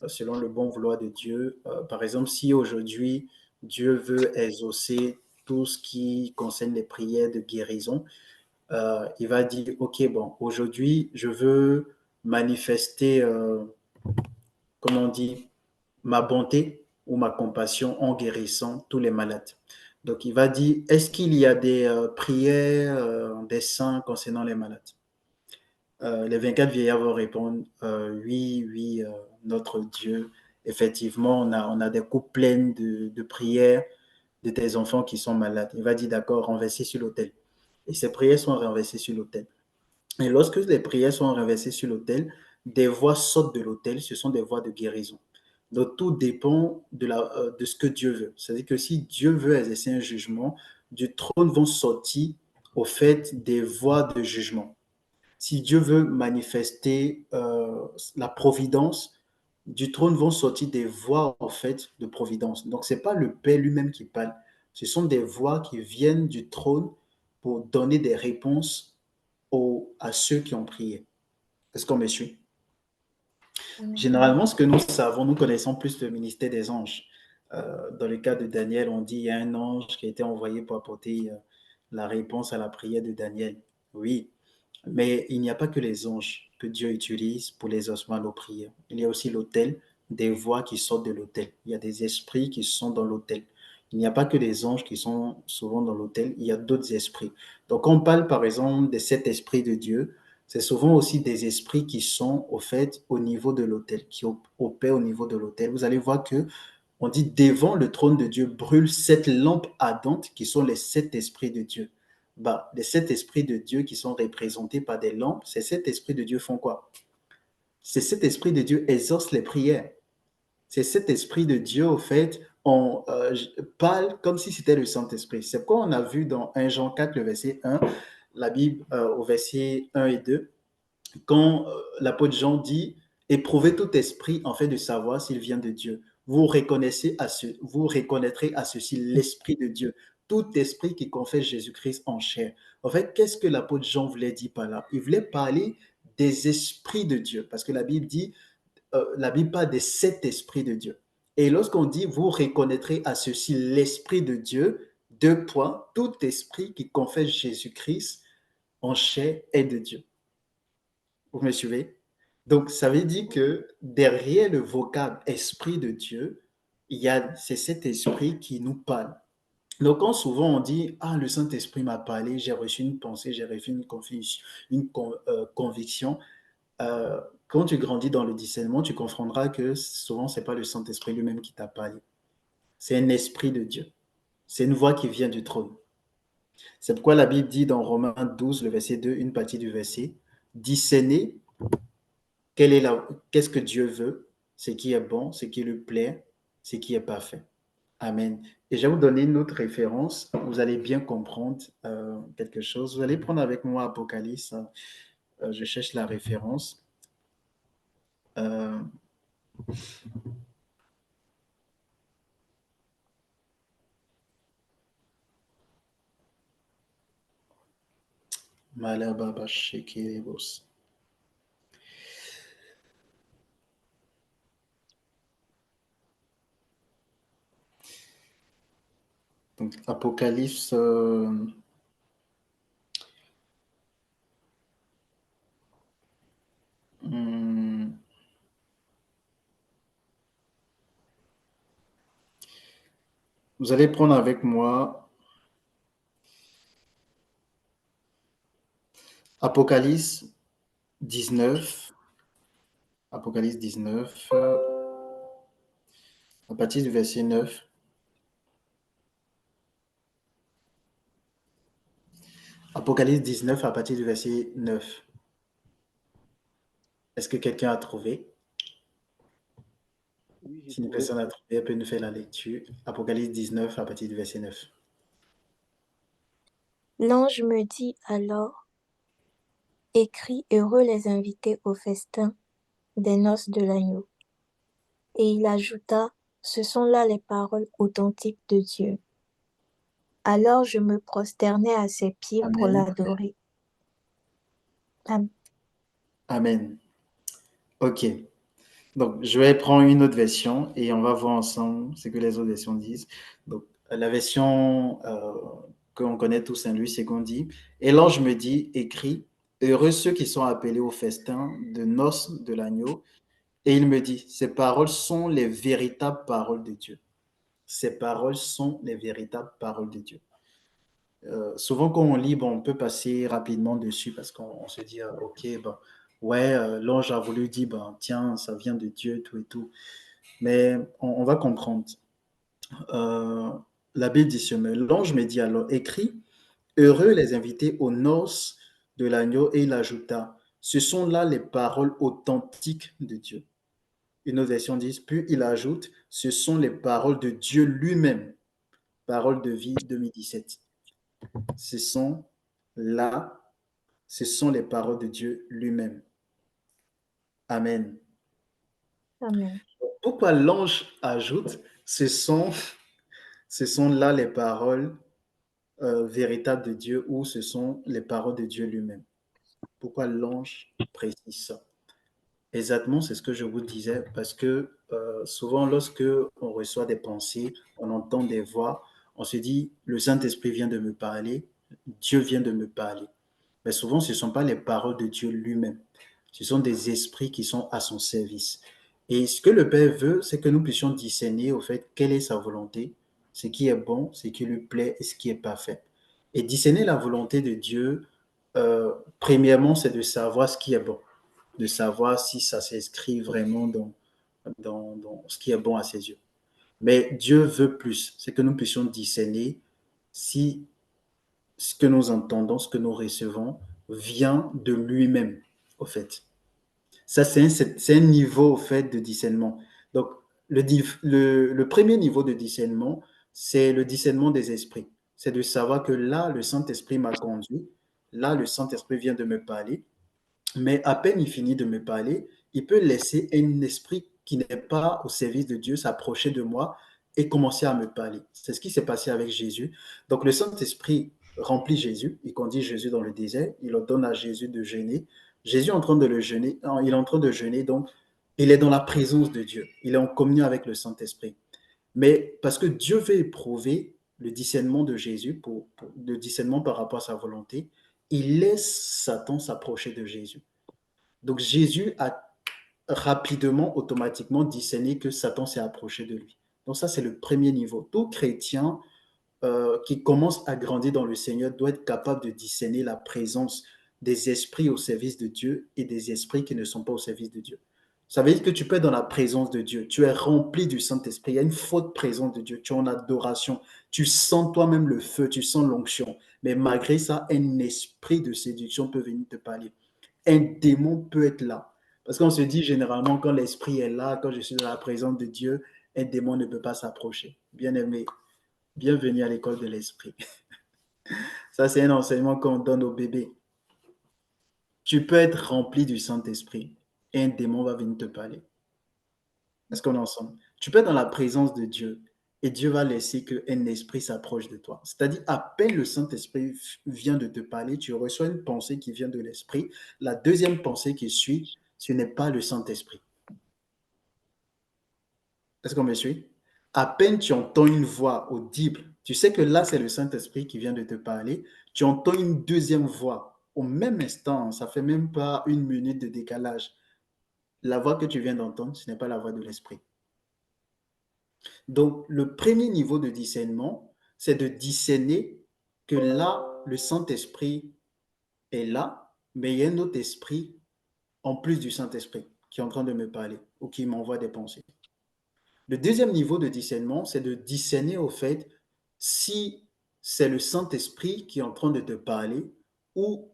Selon le bon vouloir de Dieu. Par exemple, si aujourd'hui Dieu veut exaucer tout ce qui concerne les prières de guérison, il va dire, OK, bon, aujourd'hui, je veux manifester, comment on dit, ma bonté ou ma compassion en guérissant tous les malades. Donc, il va dire, est-ce qu'il y a des prières des saints concernant les malades? Les 24 vieillards vont répondre, oui, oui, notre Dieu, effectivement, on a des coupes pleines de prières de tes enfants qui sont malades. Il va dire, d'accord, renversez sur l'autel. Et ces prières sont renversées sur l'autel. Et lorsque les prières sont renversées sur l'autel, des voix sortent de l'autel, ce sont des voix de guérison. Donc tout dépend de ce que Dieu veut. C'est-à-dire que si Dieu veut exercer un jugement, du trône vont sortir au fait des voix de jugement. Si Dieu veut manifester la providence, du trône vont sortir des voix en fait de providence. Donc, ce n'est pas le Père lui-même qui parle. Ce sont des voix qui viennent du trône pour donner des réponses à ceux qui ont prié. Est-ce qu'on me suit? Amen. Généralement, ce que nous savons, nous connaissons plus le ministère des anges. Dans le cas de Daniel, on dit qu'il y a un ange qui a été envoyé pour apporter la réponse à la prière de Daniel. Oui, mais il n'y a pas que les anges que Dieu utilise pour l'exaucement de nos prières. Il y a aussi l'autel, des voix qui sortent de l'autel. Il y a des esprits qui sont dans l'autel. Il n'y a pas que les anges qui sont souvent dans l'autel, il y a d'autres esprits. Donc, quand on parle par exemple des 7 esprits de Dieu, c'est souvent aussi des esprits qui sont au fait au niveau de l'autel, qui opèrent au niveau de l'autel. Vous allez voir que on dit devant le trône de Dieu brûlent 7 lampes ardentes qui sont les 7 esprits de Dieu. Bah, les 7 esprits de Dieu qui sont représentés par des lampes, ces 7 esprits de Dieu font quoi? Ces 7 esprits de Dieu exaucent les prières. Ces 7 esprits de Dieu, au fait, on parle comme si c'était le Saint-Esprit. C'est pourquoi on a vu dans 1 Jean 4, le verset 1, la Bible au verset 1 et 2, quand l'apôtre Jean dit éprouvez tout esprit en fait de savoir s'il vient de Dieu. Vous reconnaîtrez à ceci l'esprit de Dieu, tout esprit qui confesse Jésus-Christ en chair. En fait, qu'est-ce que l'apôtre Jean voulait dire par là? Il voulait parler des esprits de Dieu, parce que la Bible dit, la Bible parle des 7 esprits de Dieu. Et lorsqu'on dit, vous reconnaîtrez à ceci l'Esprit de Dieu, deux points, tout esprit qui confesse Jésus-Christ en chair est de Dieu. Vous me suivez? Donc, ça veut dire que derrière le vocable Esprit de Dieu, c'est cet esprit qui nous parle. Donc, quand souvent on dit, ah, le Saint-Esprit m'a parlé, j'ai reçu une pensée, j'ai reçu une conviction, quand tu grandis dans le discernement, tu comprendras que souvent, ce n'est pas le Saint-Esprit lui-même qui t'a parlé. C'est un esprit de Dieu. C'est une voix qui vient du trône. C'est pourquoi la Bible dit dans Romains 12, le verset 2, une partie du verset, discerner qu'est-ce que Dieu veut, ce qui est bon, ce qui lui plaît, ce qui est parfait. Amen. Et je vais vous donner une autre référence. Vous allez bien comprendre quelque chose. Vous allez prendre avec moi Apocalypse. Je cherche la référence. Malababa Shekirebos. Donc, Apocalypse. Vous allez prendre avec moi Apocalypse 19. Apocalypse 19, à partir du verset 9. Apocalypse 19, à partir du verset 9. Est-ce que quelqu'un a trouvé? Oui, j'ai Si une trouvé. personne a trouvé, elle peut nous faire la lecture. Apocalypse 19, à partir du verset 9. L'ange me dit alors, écris heureux les invités au festin des noces de l'agneau. Et il ajouta, ce sont là les paroles authentiques de Dieu. Alors je me prosternai à ses pieds pour Amen. l'adorer. Amen. Amen. OK. Donc, je vais prendre une autre version et on va voir ensemble ce que les autres versions disent. Donc, la version qu'on connaît tous, Saint-Louis, c'est qu'on dit, et l'ange me dit, écrit, heureux ceux qui sont appelés au festin de noces de l'agneau. Et il me dit, ces paroles sont les véritables paroles de Dieu. Ces paroles sont les véritables paroles de Dieu. Souvent, quand on lit, bon, on peut passer rapidement dessus parce qu'on se dit, OK, bon, ouais, l'ange a voulu dire, ben, tiens, ça vient de Dieu, tout et tout. Mais on va comprendre. Euh, la Bible dit ceci, l'ange me dit alors, écrit, heureux les invités aux noces de l'agneau, et il ajouta, ce sont là les paroles authentiques de Dieu. Une autre version dit, puis il ajoute, ce sont les paroles de Dieu lui-même. Paroles de vie 2017. Ce sont là, ce sont les paroles de Dieu lui-même. Amen. Amen. Pourquoi l'ange ajoute, ce sont là les paroles véritables de Dieu, ou ce sont les paroles de Dieu lui-même? Pourquoi l'ange précise ça? Exactement, c'est ce que je vous disais, parce que souvent, lorsque on reçoit des pensées, on entend des voix, on se dit, le Saint-Esprit vient de me parler, Dieu vient de me parler. Mais souvent, ce ne sont pas les paroles de Dieu lui-même. Ce sont des esprits qui sont à son service. Et ce que le Père veut, c'est que nous puissions discerner au fait quelle est sa volonté, ce qui est bon, ce qui lui plaît et ce qui est parfait. Et discerner la volonté de Dieu, premièrement, c'est de savoir ce qui est bon, de savoir si ça s'inscrit vraiment dans ce qui est bon à ses yeux. Mais Dieu veut plus, c'est que nous puissions discerner si ce que nous entendons, ce que nous recevons, vient de lui-même, au fait. Ça, c'est un niveau, au fait, de discernement. Donc, le premier niveau de discernement, c'est le discernement des esprits. C'est de savoir que là, le Saint-Esprit m'a conduit, là, le Saint-Esprit vient de me parler, mais à peine il finit de me parler, il peut laisser un esprit qui n'est pas au service de Dieu s'approcher de moi et commencer à me parler. C'est ce qui s'est passé avec Jésus. Donc le Saint-Esprit remplit Jésus, il conduit Jésus dans le désert, il ordonne à Jésus de jeûner. Jésus est en train de le jeûner, il est en train de jeûner, donc Il est dans la présence de Dieu. Il est en communion avec le Saint-Esprit. Mais parce que Dieu veut éprouver le discernement de Jésus, le discernement par rapport à sa volonté, il laisse Satan s'approcher de Jésus. Donc Jésus a rapidement, automatiquement discerné que Satan s'est approché de lui. Donc ça, c'est le premier niveau. Tout chrétien qui commence à grandir dans le Seigneur doit être capable de discerner la présence des esprits au service de Dieu et des esprits qui ne sont pas au service de Dieu. Ça veut dire que tu peux être dans la présence de Dieu, tu es rempli du Saint-Esprit, il y a une forte présence de Dieu, tu es en adoration, tu sens toi-même le feu, tu sens l'onction, mais malgré ça, un esprit de séduction peut venir te parler. Un démon peut être là. Parce qu'on se dit généralement, quand l'esprit est là, quand je suis dans la présence de Dieu, un démon ne peut pas s'approcher. Bien aimé, bienvenue à l'école de l'esprit. Ça, c'est un enseignement qu'on donne aux bébés. Tu peux être rempli du Saint-Esprit et un démon va venir te parler. Est-ce qu'on est ensemble? Tu peux être dans la présence de Dieu et Dieu va laisser qu'un esprit s'approche de toi. C'est-à-dire, à peine le Saint-Esprit vient de te parler, tu reçois une pensée qui vient de l'esprit. La deuxième pensée qui suit, ce n'est pas le Saint-Esprit. Est-ce qu'on me suit? À peine tu entends une voix audible, tu sais que là, c'est le Saint-Esprit qui vient de te parler. Tu entends une deuxième voix. Au même instant, ça fait même pas une minute de décalage. La voix que tu viens d'entendre, ce n'est pas la voix de l'Esprit. Donc, le premier niveau de discernement, c'est de discerner que là, le Saint-Esprit est là, mais il y a un autre esprit en plus du Saint-Esprit qui est en train de me parler ou qui m'envoie des pensées. Le deuxième niveau de discernement, c'est de discerner au fait si c'est le Saint-Esprit qui est en train de te parler ou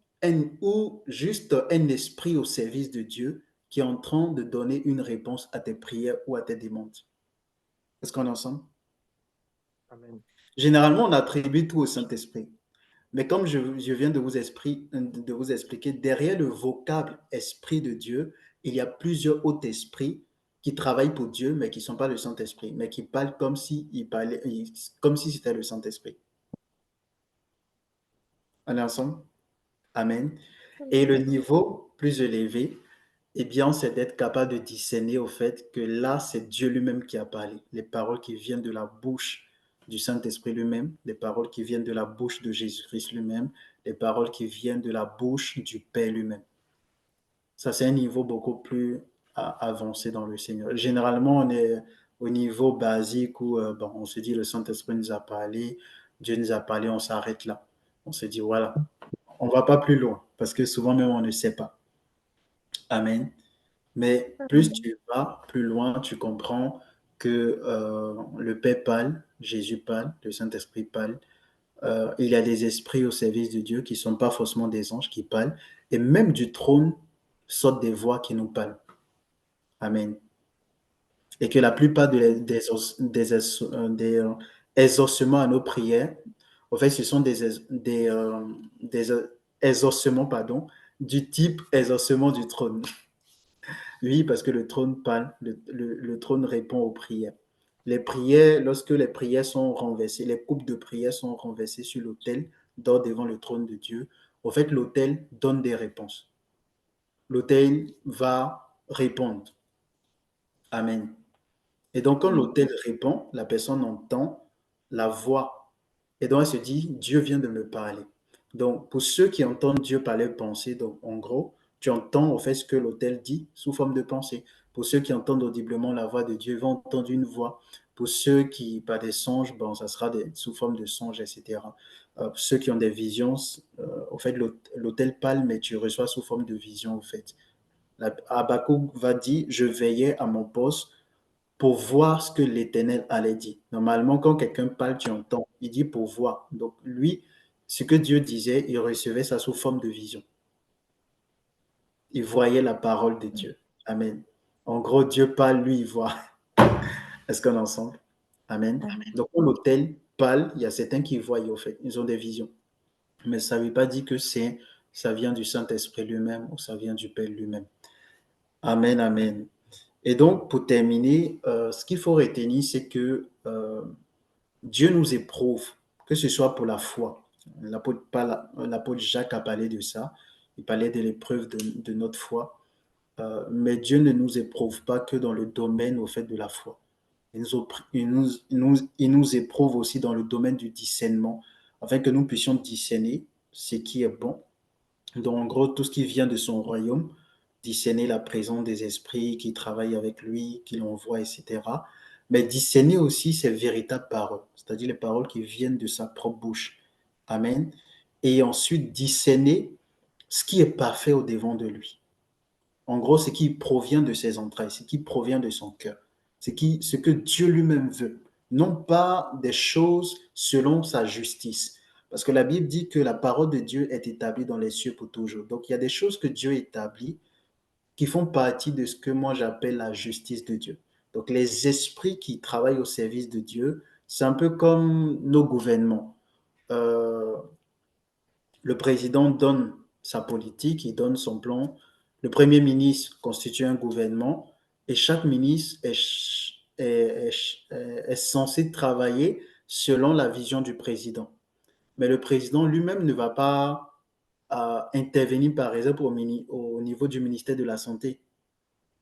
juste un esprit au service de Dieu qui est en train de donner une réponse à tes prières ou à tes demandes. Est-ce qu'on est ensemble? Amen. Généralement, on attribue tout au Saint-Esprit. Mais comme je viens de vous expliquer, derrière le vocable esprit de Dieu, il y a plusieurs autres esprits qui travaillent pour Dieu, mais qui ne sont pas le Saint-Esprit, mais qui parlent comme si comme si c'était le Saint-Esprit. On est ensemble? Amen. Et le niveau plus élevé, eh bien, c'est d'être capable de discerner au fait que là, c'est Dieu lui-même qui a parlé. Les paroles qui viennent de la bouche du Saint-Esprit lui-même, les paroles qui viennent de la bouche de Jésus-Christ lui-même, les paroles qui viennent de la bouche du Père lui-même. Ça, c'est un niveau beaucoup plus avancé dans le Seigneur. Généralement, on est au niveau basique où bon, on se dit le Saint-Esprit nous a parlé, Dieu nous a parlé, on s'arrête là. On se dit voilà, on ne va pas plus loin parce que souvent même on ne sait pas. Amen. Mais plus tu vas plus loin, tu comprends que le Père parle, Jésus parle, le Saint-Esprit parle. Il y a des esprits au service de Dieu qui ne sont pas forcément des anges qui parlent. Et même du trône sortent des voix qui nous parlent. Amen. Et que la plupart des exaucements à nos prières, en fait, ce sont des exaucements, pardon, du type exaucement du trône. Oui, parce que le trône parle, le trône répond aux prières. Les prières, lorsque les prières sont renversées, les coupes de prières sont renversées sur l'autel, d'or devant le trône de Dieu, en fait, l'autel donne des réponses. L'autel va répondre. Amen. Et donc, quand l'autel répond, la personne entend la voix. Et donc, elle se dit, Dieu vient de me parler. Donc, pour ceux qui entendent Dieu par leurs pensées, donc en gros, tu entends en fait ce que l'autel dit sous forme de pensée. Pour ceux qui entendent audiblement la voix de Dieu, ils vont entendre une voix. Pour ceux qui, par des songes, bon, ça sera sous forme de songes, etc. Pour ceux qui ont des visions, en fait, l'autel parle, mais tu reçois sous forme de vision, en fait. Habakkuk va dire, je veillais à mon poste pour voir ce que l'Éternel allait dire. Normalement, quand quelqu'un parle, tu entends. Il dit pour voir. Donc, lui, ce que Dieu disait, il recevait ça sous forme de vision. Il voyait la parole de Dieu. Amen. En gros, Dieu parle, lui, il voit. Est-ce qu'on est ensemble? Amen. Amen. Donc, quand l'autel parle, il y a certains qui voient, au fait. Ils ont des visions. Mais ça ne veut pas dire que ça vient du Saint-Esprit lui-même ou ça vient du Père lui-même. Amen, amen. Et donc, pour terminer, ce qu'il faut retenir, c'est que Dieu nous éprouve, que ce soit pour la foi. L'apôtre Jacques a parlé de ça. Il parlait de l'épreuve de notre foi. mais Dieu ne nous éprouve pas que dans le domaine au fait de la foi. Il nous éprouve aussi dans le domaine du discernement, afin que nous puissions discerner ce qui est bon. Donc, en gros, tout ce qui vient de son royaume, discerner la présence des esprits qui travaillent avec lui, qui l'envoient, etc. Mais discerner aussi ses véritables paroles, c'est-à-dire les paroles qui viennent de sa propre bouche. Amen. Et ensuite, discerner ce qui est parfait au devant de lui. En gros, ce qui provient de ses entrailles, ce qui provient de son cœur, ce que Dieu lui-même veut, non pas des choses selon sa justice. Parce que la Bible dit que la parole de Dieu est établie dans les cieux pour toujours. Donc, il y a des choses que Dieu établit qui font partie de ce que moi j'appelle la justice de Dieu. Donc, les esprits qui travaillent au service de Dieu, c'est un peu comme nos gouvernements. Euh, le président donne sa politique, il donne son plan. Le premier ministre constitue un gouvernement et chaque ministre est censé travailler selon la vision du président. Mais le président lui-même ne va pas intervenir, par exemple, au niveau du ministère de la Santé.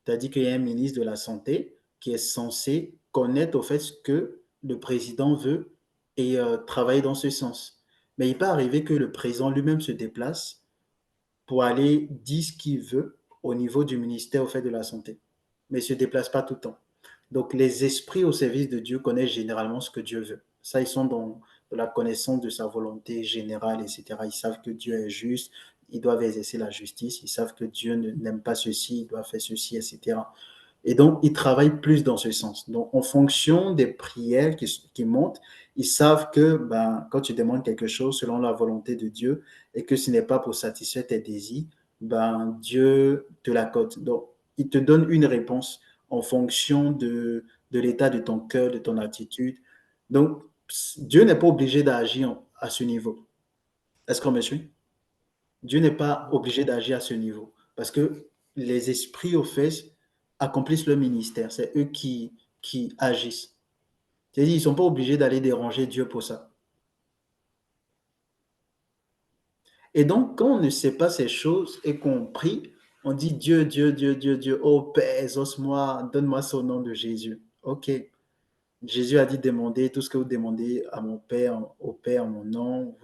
C'est-à-dire qu'il y a un ministre de la Santé qui est censé connaître au fait ce que le président veut et travailler dans ce sens. Mais il peut arriver que le président lui-même se déplace pour aller dire ce qu'il veut au niveau du ministère au fait de la Santé. Mais il ne se déplace pas tout le temps. Donc les esprits au service de Dieu connaissent généralement ce que Dieu veut. Ça, ils sont dans la connaissance de sa volonté générale, etc. Ils savent que Dieu est juste, ils doivent exercer la justice, ils savent que Dieu n'aime pas ceci, il doit faire ceci, etc. Et donc, ils travaillent plus dans ce sens. Donc, en fonction des prières qui montent, ils savent que quand tu demandes quelque chose selon la volonté de Dieu et que ce n'est pas pour satisfaire tes désirs, Dieu te l'accorde. Donc, il te donne une réponse en fonction de l'état de ton cœur, de ton attitude. Donc, Dieu n'est pas obligé d'agir à ce niveau. Est-ce qu'on me suit? Dieu n'est pas obligé d'agir à ce niveau parce que les esprits, au fait, accomplissent leur ministère. C'est eux qui agissent. C'est-à-dire, ils ne sont pas obligés d'aller déranger Dieu pour ça. Et donc, quand on ne sait pas ces choses et qu'on prie, on dit Dieu, Dieu, Dieu, Dieu, Dieu, oh Père, exauce-moi, donne-moi ce nom de Jésus. Ok. Jésus a dit demandez tout ce que vous demandez à mon Père, au Père en mon nom,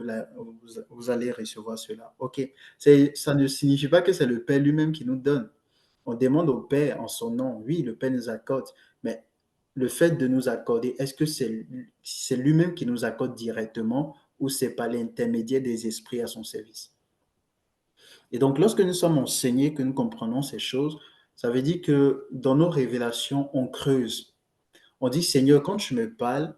vous allez recevoir cela. Ok. Ça ne signifie pas que c'est le Père lui-même qui nous donne. On demande au Père en son nom. Oui, le Père nous accorde, mais le fait de nous accorder, est-ce que c'est lui-même qui nous accorde directement ou c'est par l'intermédiaire des esprits à son service? Et donc, lorsque nous sommes enseignés, que nous comprenons ces choses, ça veut dire que dans nos révélations, on creuse. On dit, Seigneur, quand tu me parles,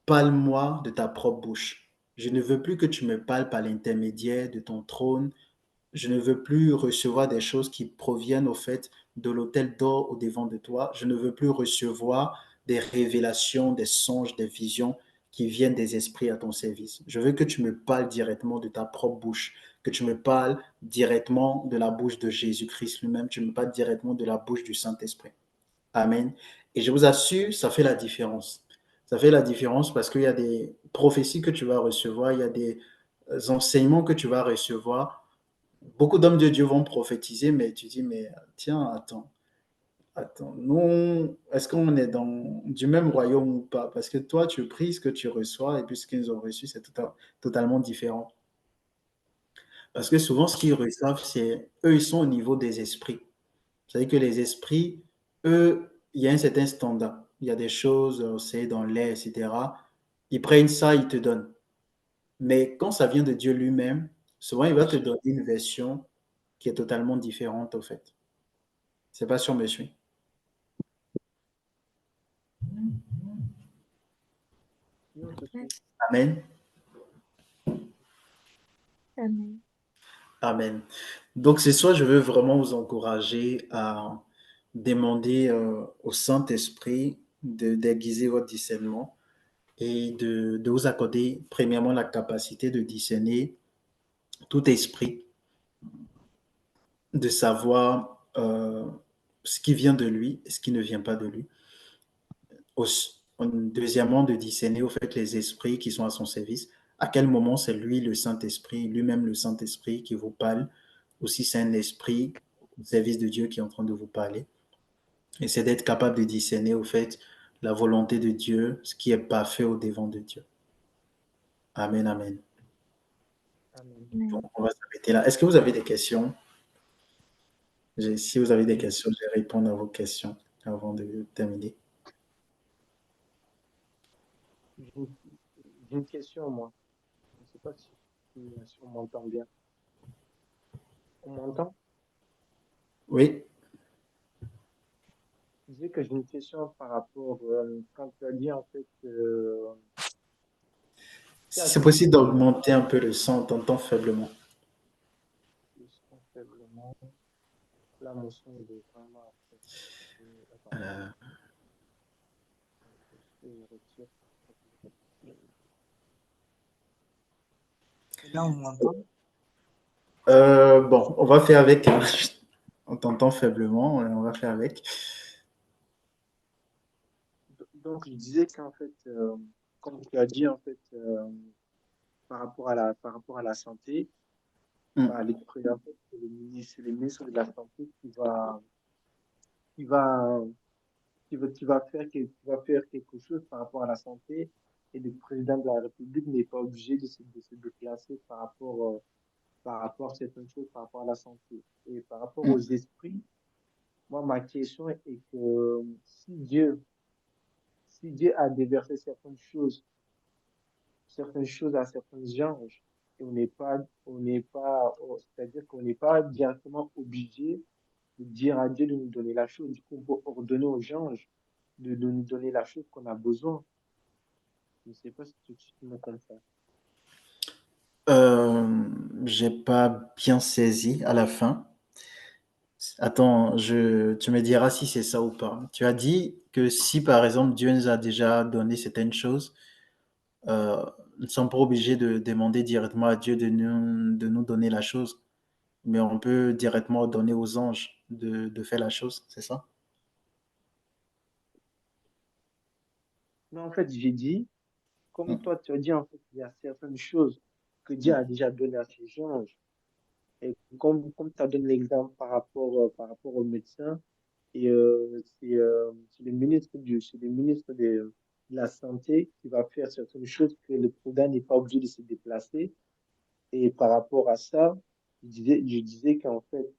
parle-moi de ta propre bouche. Je ne veux plus que tu me parles par l'intermédiaire de ton trône. Je ne veux plus recevoir des choses qui proviennent au fait de l'autel d'or au devant de toi. Je ne veux plus recevoir des révélations, des songes, des visions qui viennent des esprits à ton service. Je veux que tu me parles directement de ta propre bouche, que tu me parles directement de la bouche de Jésus-Christ lui-même, tu me parles directement de la bouche du Saint-Esprit. Amen. Et je vous assure, ça fait la différence. Ça fait la différence parce qu'il y a des prophéties que tu vas recevoir, il y a des enseignements que tu vas recevoir. Beaucoup d'hommes de Dieu vont prophétiser, mais tu dis, mais tiens, attends, nous, est-ce qu'on est dans du même royaume ou pas? Parce que toi, tu pries ce que tu reçois et puis ce qu'ils ont reçu, c'est totalement différent. Parce que souvent, ce qu'ils reçoivent, c'est eux, ils sont au niveau des esprits. C'est-à-dire que les esprits, eux, il y a un certain standard. Il y a des choses, c'est dans l'air, etc. Ils prennent ça, ils te donnent. Mais quand ça vient de Dieu lui-même, souvent, il va te donner une version qui est totalement différente, au fait. C'est pas sûr, monsieur. Amen. Amen. Amen. Donc, ce soir, je veux vraiment vous encourager à demander au Saint-Esprit d'aiguiser votre discernement et de vous accorder, premièrement, la capacité de discerner tout esprit, de savoir ce qui vient de lui et ce qui ne vient pas de lui. Deuxièmement, de discerner au fait les esprits qui sont à son service. À quel moment c'est lui, le Saint-Esprit, lui-même le Saint-Esprit qui vous parle, ou si c'est un esprit au service de Dieu qui est en train de vous parler. Et c'est d'être capable de discerner, au fait, la volonté de Dieu, ce qui est parfait au devant de Dieu. Amen, amen. Amen. Donc, on va s'arrêter là. Est-ce que vous avez des questions? Si vous avez des questions, je vais répondre à vos questions avant de terminer. J'ai une j'ai une question, moi. Je ne sais pas si on m'entend bien. On m'entend? Oui, Je disais que j'ai une question par rapport, quand tu as dit, en fait, il y si a c'est certaines possible choses d'augmenter un peu le son, on t'entend faiblement. qui sont faiblement. Là, mon son, il est vraiment, en fait. Attends, Euh, je retire. Et là, on m'entend? bon, on va faire avec. Hein. On t'entend faiblement, on va faire avec. Donc, je disais qu'en fait, comme tu as dit, en fait, par rapport à la santé, Hmm. bah, en fait, c'est le ministre de la Santé qui va, qui va faire quelque chose par rapport à la santé, et le président de la République n'est pas obligé de se déplacer par rapport à certaines choses, par rapport à la santé. Et par rapport aux Hmm. esprits, moi, ma question est que si Dieu a déversé certaines choses à certains anges, et c'est-à-dire qu'on n'est pas directement obligé de dire à Dieu de nous donner la chose. Du coup, on peut ordonner aux anges de nous donner la chose qu'on a besoin. Je ne sais pas si tu me comprends. J'ai pas bien saisi à la fin. Attends, tu me diras si c'est ça ou pas. Tu as dit que si par exemple Dieu nous a déjà donné certaines choses, nous ne sommes pas obligés de demander directement à Dieu de nous donner la chose, mais on peut directement donner aux anges de faire la chose, c'est ça? Mais en fait, j'ai dit, comme Mm, toi, tu as dit, en fait, il y a certaines choses que Dieu mm, a déjà données à ses anges. Et comme tu as donné l'exemple par rapport au médecin, et c'est le ministre de la Santé qui va faire certaines choses que le président n'est pas obligé de se déplacer. Et par rapport à ça, je disais qu'en fait,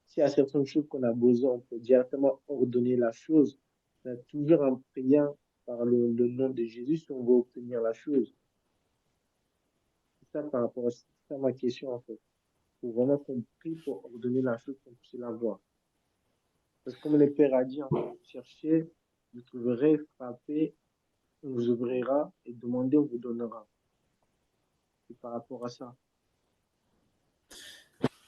s'il y a certaines choses qu'on a besoin, on peut directement ordonner la chose, mais toujours en priant par le nom de Jésus si on veut obtenir la chose. C'est ça par rapport à c'est ça ma question en fait. Il faut vraiment qu'on prie pour ordonner la chose qu'on puisse l'avoir. Parce que comme le Père a dit, en fait, cherchez, vous trouverez, frappez, on vous ouvrira, et demandez, on vous donnera. C'est par rapport à ça.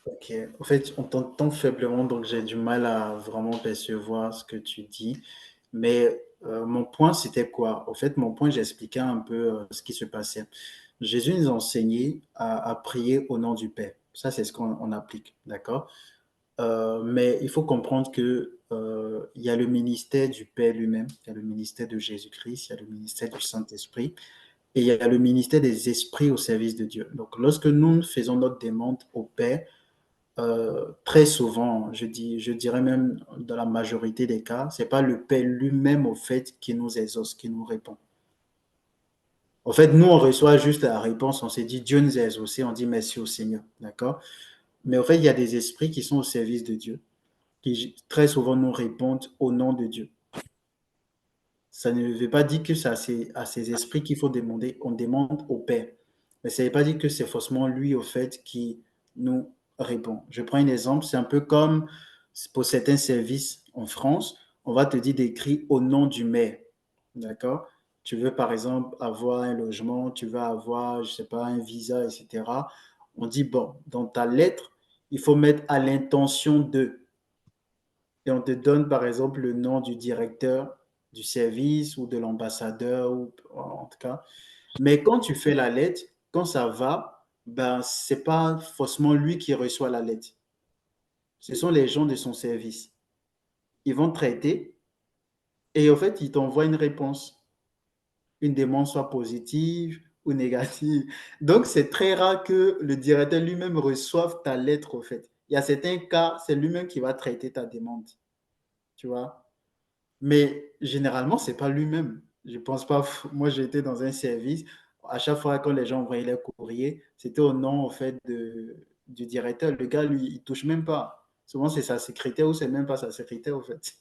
ok. En fait, on t'entend faiblement, donc j'ai du mal à vraiment percevoir ce que tu dis. Mais mon point, c'était quoi? En fait, mon point, j'expliquais un peu ce qui se passait. Jésus nous a enseigné à prier au nom du Père. Ça, c'est ce qu'on applique, d'accord? Mais il faut comprendre que il y a le ministère du Père lui-même, il y a le ministère de Jésus-Christ, il y a le ministère du Saint-Esprit, et il y a le ministère des esprits au service de Dieu. Donc, lorsque nous faisons notre demande au Père, très souvent, je dirais même dans la majorité des cas, c'est pas le Père lui-même au fait qui nous exauce, qui nous répond. En fait, nous, on reçoit juste la réponse, on s'est dit Dieu nous a exaucés, on dit merci au Seigneur, d'accord? Mais en fait, il y a des esprits qui sont au service de Dieu, qui très souvent nous répondent au nom de Dieu. Ça ne veut pas dire que c'est à ces esprits qu'il faut demander, on demande au Père. Mais ça ne veut pas dire que c'est forcément lui, au fait, qui nous répond. Je prends un exemple, c'est un peu comme pour certains services en France, on va te dire d'écrire au nom du maire. D'accord? Tu veux, par exemple, avoir un logement, tu veux avoir, je ne sais pas, un visa, etc. On dit, bon, dans ta lettre, il faut mettre à l'intention de et on te donne par exemple le nom du directeur du service ou de l'ambassadeur, ou en tout cas. Mais quand tu fais la lettre, quand ça va, ben, ce n'est pas forcément lui qui reçoit la lettre. Ce sont les gens de son service. Ils vont traiter et en fait, ils t'envoient une réponse. Une demande soit positive ou négative. Donc, c'est très rare que le directeur lui-même reçoive ta lettre, en fait. il y a certains cas, c'est lui-même qui va traiter ta demande, tu vois. Mais généralement, c'est pas lui-même. Je pense pas. Moi, j'ai été dans un service. À chaque fois que les gens envoyaient les courriers, c'était au nom, en fait, du directeur. Le gars, lui, il touche même pas. Souvent, c'est sa secrétaire ou c'est même pas sa secrétaire, en fait.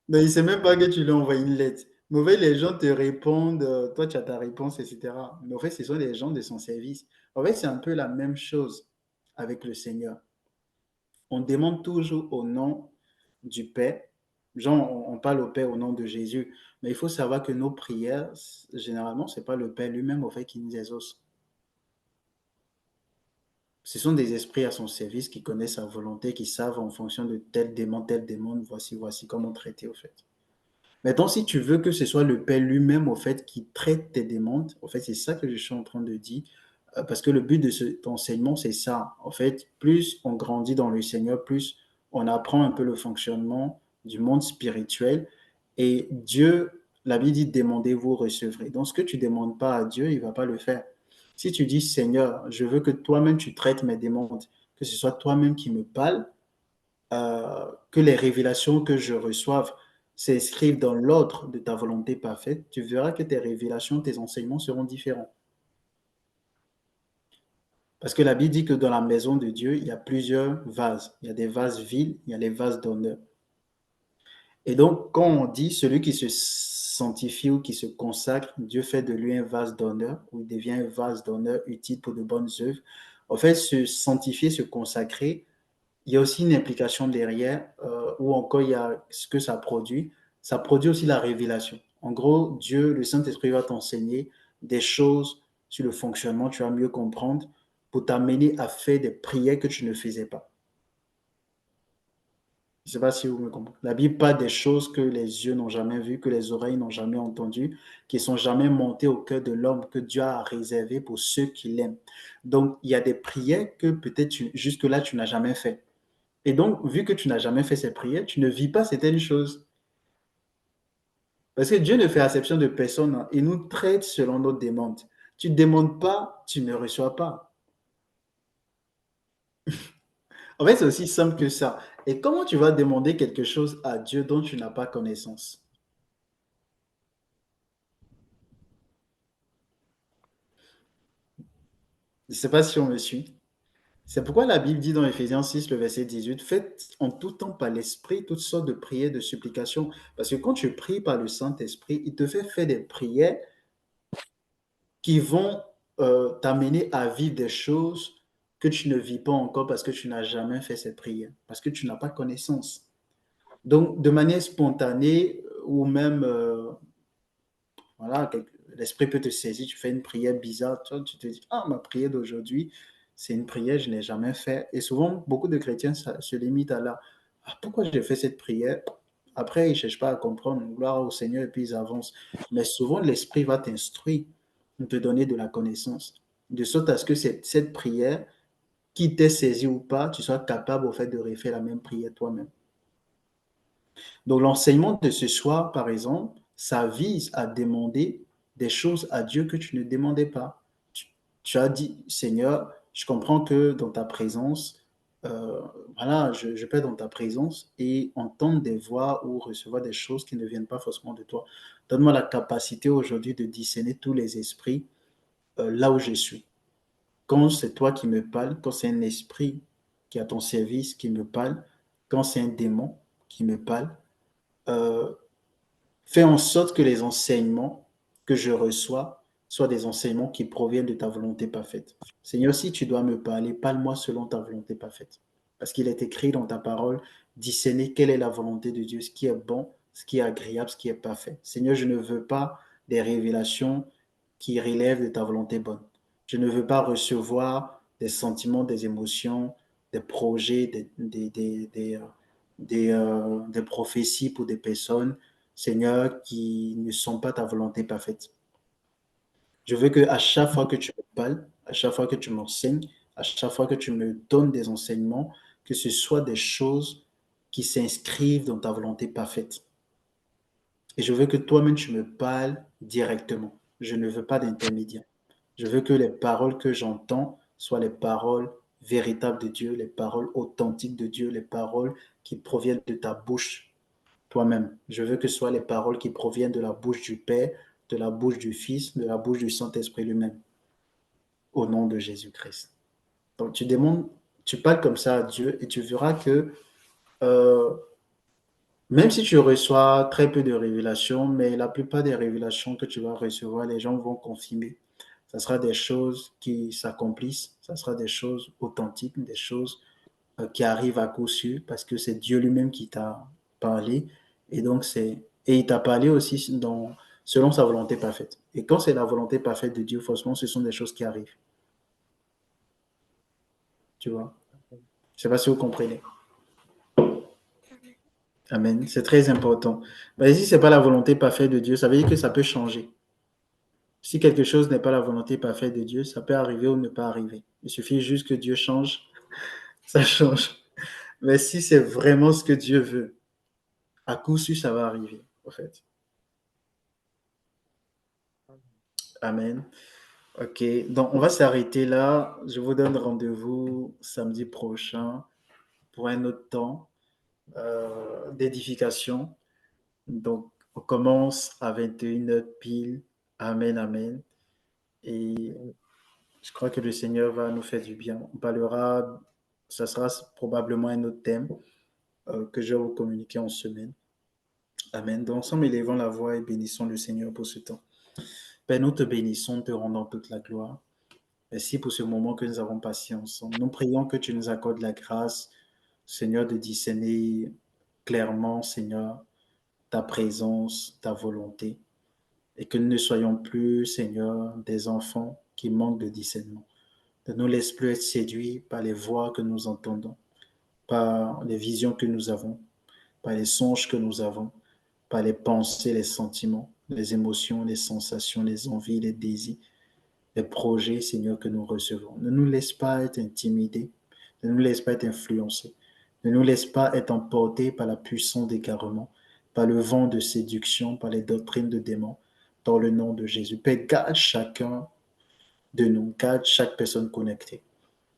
Mais il sait même pas que tu lui as envoyé une lettre. Mais en fait, les gens te répondent, toi, tu as ta réponse, etc. Mais en fait, ce sont les gens de son service. En fait, c'est un peu la même chose avec le Seigneur. On demande toujours au nom du Père. Genre, on parle au Père au nom de Jésus. Mais il faut savoir que nos prières, généralement, ce n'est pas le Père lui-même au fait qui nous exauce. Ce sont des esprits à son service qui connaissent sa volonté, qui savent en fonction de tel démon, voici comment traiter au fait. Maintenant, si tu veux que ce soit le Père lui-même au fait qui traite tes demandes, au fait, c'est ça que je suis en train de dire. Parce que le but de cet enseignement, c'est ça. En fait, plus on grandit dans le Seigneur, plus on apprend un peu le fonctionnement du monde spirituel. Et Dieu, la Bible dit, demandez, vous recevrez. Donc, ce que tu ne demandes pas à Dieu, il ne va pas le faire. Si tu dis, Seigneur, je veux que toi-même tu traites mes demandes, que ce soit toi-même qui me parle, que les révélations que je reçoive s'inscrivent dans l'ordre de ta volonté parfaite, tu verras que tes révélations, tes enseignements seront différents. Parce que la Bible dit que dans la maison de Dieu, il y a plusieurs vases. Il y a des vases vils, il y a les vases d'honneur. Et donc, quand on dit celui qui se sanctifie ou qui se consacre, Dieu fait de lui un vase d'honneur, ou il devient un vase d'honneur utile pour de bonnes œuvres. En fait, se sanctifier, se consacrer, il y a aussi une implication derrière, ou encore il y a ce que ça produit. Ça produit aussi la révélation. En gros, Dieu, le Saint-Esprit va t'enseigner des choses sur le fonctionnement, tu vas mieux comprendre pour t'amener à faire des prières que tu ne faisais pas. Je ne sais pas si vous me comprenez. La Bible parle des choses que les yeux n'ont jamais vues, que les oreilles n'ont jamais entendues, qui ne sont jamais montées au cœur de l'homme, que Dieu a réservé pour ceux qui l'aiment. Donc, il y a des prières que peut-être jusque-là, tu n'as jamais fait. Et donc, vu que tu n'as jamais fait ces prières, tu ne vis pas certaines choses. Parce que Dieu ne fait exception de personne. Hein. Il nous traite selon nos demandes. Tu ne demandes pas, tu ne reçois pas. En fait, c'est aussi simple que ça. Et comment tu vas demander quelque chose à Dieu dont tu n'as pas connaissance? Je ne sais pas si on me suit. C'est pourquoi la Bible dit dans Éphésiens 6, le verset 18, faites en tout temps par l'Esprit toutes sortes de prières, de supplications. Parce que quand tu pries par le Saint-Esprit, il te fait faire des prières qui vont t'amener à vivre des choses que tu ne vis pas encore parce que tu n'as jamais fait cette prière, parce que tu n'as pas connaissance. Donc, de manière spontanée ou même, voilà, l'esprit peut te saisir, tu fais une prière bizarre, tu te dis, ah, ma prière d'aujourd'hui, c'est une prière que je n'ai jamais faite. Et souvent, beaucoup de chrétiens se limitent à là. Ah, pourquoi j'ai fait cette prière? Après, ils ne cherchent pas à comprendre, gloire au Seigneur, et puis ils avancent. Mais souvent, l'esprit va t'instruire, te donner de la connaissance, de sorte à ce que cette prière, qui t'ait saisi ou pas, tu sois capable au fait de refaire la même prière toi-même. Donc l'enseignement de ce soir, par exemple, ça vise à demander des choses à Dieu que tu ne demandais pas. Tu as dit, Seigneur, je comprends que dans ta présence, voilà, je peux être dans ta présence et entendre des voix ou recevoir des choses qui ne viennent pas forcément de toi. Donne-moi la capacité aujourd'hui de discerner tous les esprits là où je suis. Quand c'est toi qui me parles, quand c'est un esprit qui est à ton service qui me parle, quand c'est un démon qui me parle, euh, fais en sorte que les enseignements que je reçois soient des enseignements qui proviennent de ta volonté parfaite. Seigneur, si tu dois me parler, parle-moi selon ta volonté parfaite. Parce qu'il est écrit dans ta parole, discerner quelle est la volonté de Dieu, ce qui est bon, ce qui est agréable, ce qui est parfait. Seigneur, je ne veux pas des révélations qui relèvent de ta volonté bonne. Je ne veux pas recevoir des sentiments, des émotions, des projets, des prophéties pour des personnes, Seigneur, qui ne sont pas ta volonté parfaite. Je veux que à chaque fois que tu me parles, à chaque fois que tu m'enseignes, à chaque fois que tu me donnes des enseignements, que ce soit des choses qui s'inscrivent dans ta volonté parfaite. Et je veux que toi-même tu me parles directement. Je ne veux pas d'intermédiaire. Je veux que les paroles que j'entends soient les paroles véritables de Dieu, les paroles authentiques de Dieu, les paroles qui proviennent de ta bouche toi-même. Je veux que ce soit les paroles qui proviennent de la bouche du Père, de la bouche du Fils, de la bouche du Saint-Esprit lui-même, au nom de Jésus-Christ. Donc tu demandes, tu parles comme ça à Dieu et tu verras que euh, même si tu reçois très peu de révélations, mais la plupart des révélations que tu vas recevoir, les gens vont confirmer. Ça sera des choses qui s'accomplissent, ça sera des choses authentiques, des choses qui arrivent à coup sûr, parce que c'est Dieu lui-même qui t'a parlé. Et donc, et il t'a parlé aussi selon sa volonté parfaite. Et quand c'est la volonté parfaite de Dieu, forcément, ce sont des choses qui arrivent. Tu vois? Je ne sais pas si vous comprenez. Amen. C'est très important. Mais si ce n'est pas la volonté parfaite de Dieu, ça veut dire que ça peut changer. Si quelque chose n'est pas la volonté parfaite de Dieu, ça peut arriver ou ne pas arriver. Il suffit juste que Dieu change, ça change. Mais si c'est vraiment ce que Dieu veut, à coup sûr, ça va arriver, en fait. Amen. Ok, donc on va s'arrêter là. Je vous donne rendez-vous samedi prochain pour un autre temps d'édification. Donc, on commence à 21h pile. Amen, amen. Et je crois que le Seigneur va nous faire du bien. On parlera, ça sera probablement un autre thème que je vais vous communiquer en semaine. Amen. Donc, ensemble, élevons la voix et bénissons le Seigneur pour ce temps. Père, nous te bénissons, te rendons toute la gloire. Merci pour ce moment que nous avons passé ensemble. Nous prions que tu nous accordes la grâce, Seigneur, de discerner clairement, Seigneur, ta présence, ta volonté, et que nous ne soyons plus, Seigneur, des enfants qui manquent de discernement. Ne nous laisse plus être séduits par les voix que nous entendons, par les visions que nous avons, par les songes que nous avons, par les pensées, les sentiments, les émotions, les sensations, les envies, les désirs, les projets, Seigneur, que nous recevons. Ne nous laisse pas être intimidés, ne nous laisse pas être influencés, ne nous laisse pas être emportés par la puissance d'égarement, par le vent de séduction, par les doctrines de démons, dans le nom de Jésus. Père, garde chacun de nous, garde chaque personne connectée.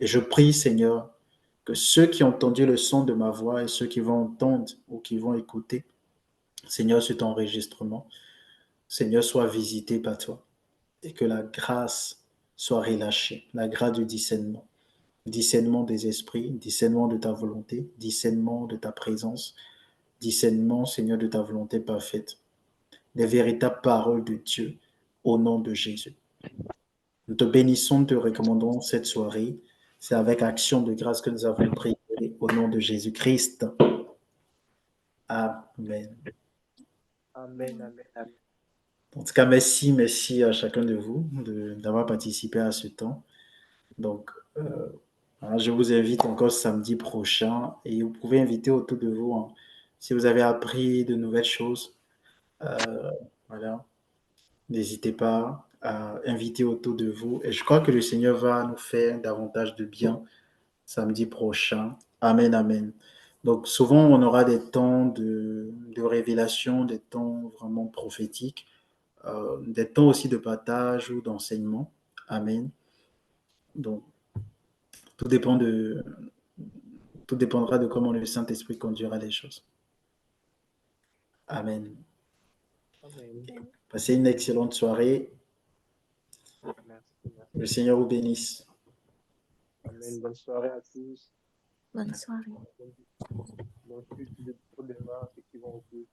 Et je prie, Seigneur, que ceux qui ont entendu le son de ma voix et ceux qui vont entendre ou qui vont écouter, Seigneur, cet enregistrement, Seigneur, soient visités par toi et que la grâce soit relâchée, la grâce du discernement, discernement des esprits, discernement de ta volonté, discernement de ta présence, discernement, Seigneur, de ta volonté parfaite, des véritables paroles de Dieu au nom de Jésus. Nous te bénissons, te recommandons cette soirée. C'est avec action de grâce que nous avons prié au nom de Jésus-Christ. Amen. Amen, amen, amen. En tout cas, merci à chacun de vous d'avoir participé à ce temps. Donc, voilà, je vous invite encore samedi prochain et vous pouvez inviter autour de vous hein, si vous avez appris de nouvelles choses. Voilà, n'hésitez pas à inviter autour de vous. Et je crois que le Seigneur va nous faire davantage de bien samedi prochain. Amen, amen. Donc, souvent, on aura des temps de révélation, des temps vraiment prophétiques, des temps aussi de partage ou d'enseignement. Amen. Donc, tout dépend tout dépendra de comment le Saint-Esprit conduira les choses. Amen. Amen. Passez une excellente soirée. Merci, merci. Le Seigneur vous bénisse. Amen. Bonne soirée à tous. Bonne soirée. Bonne suite pour demain, ceux qui vont au cours.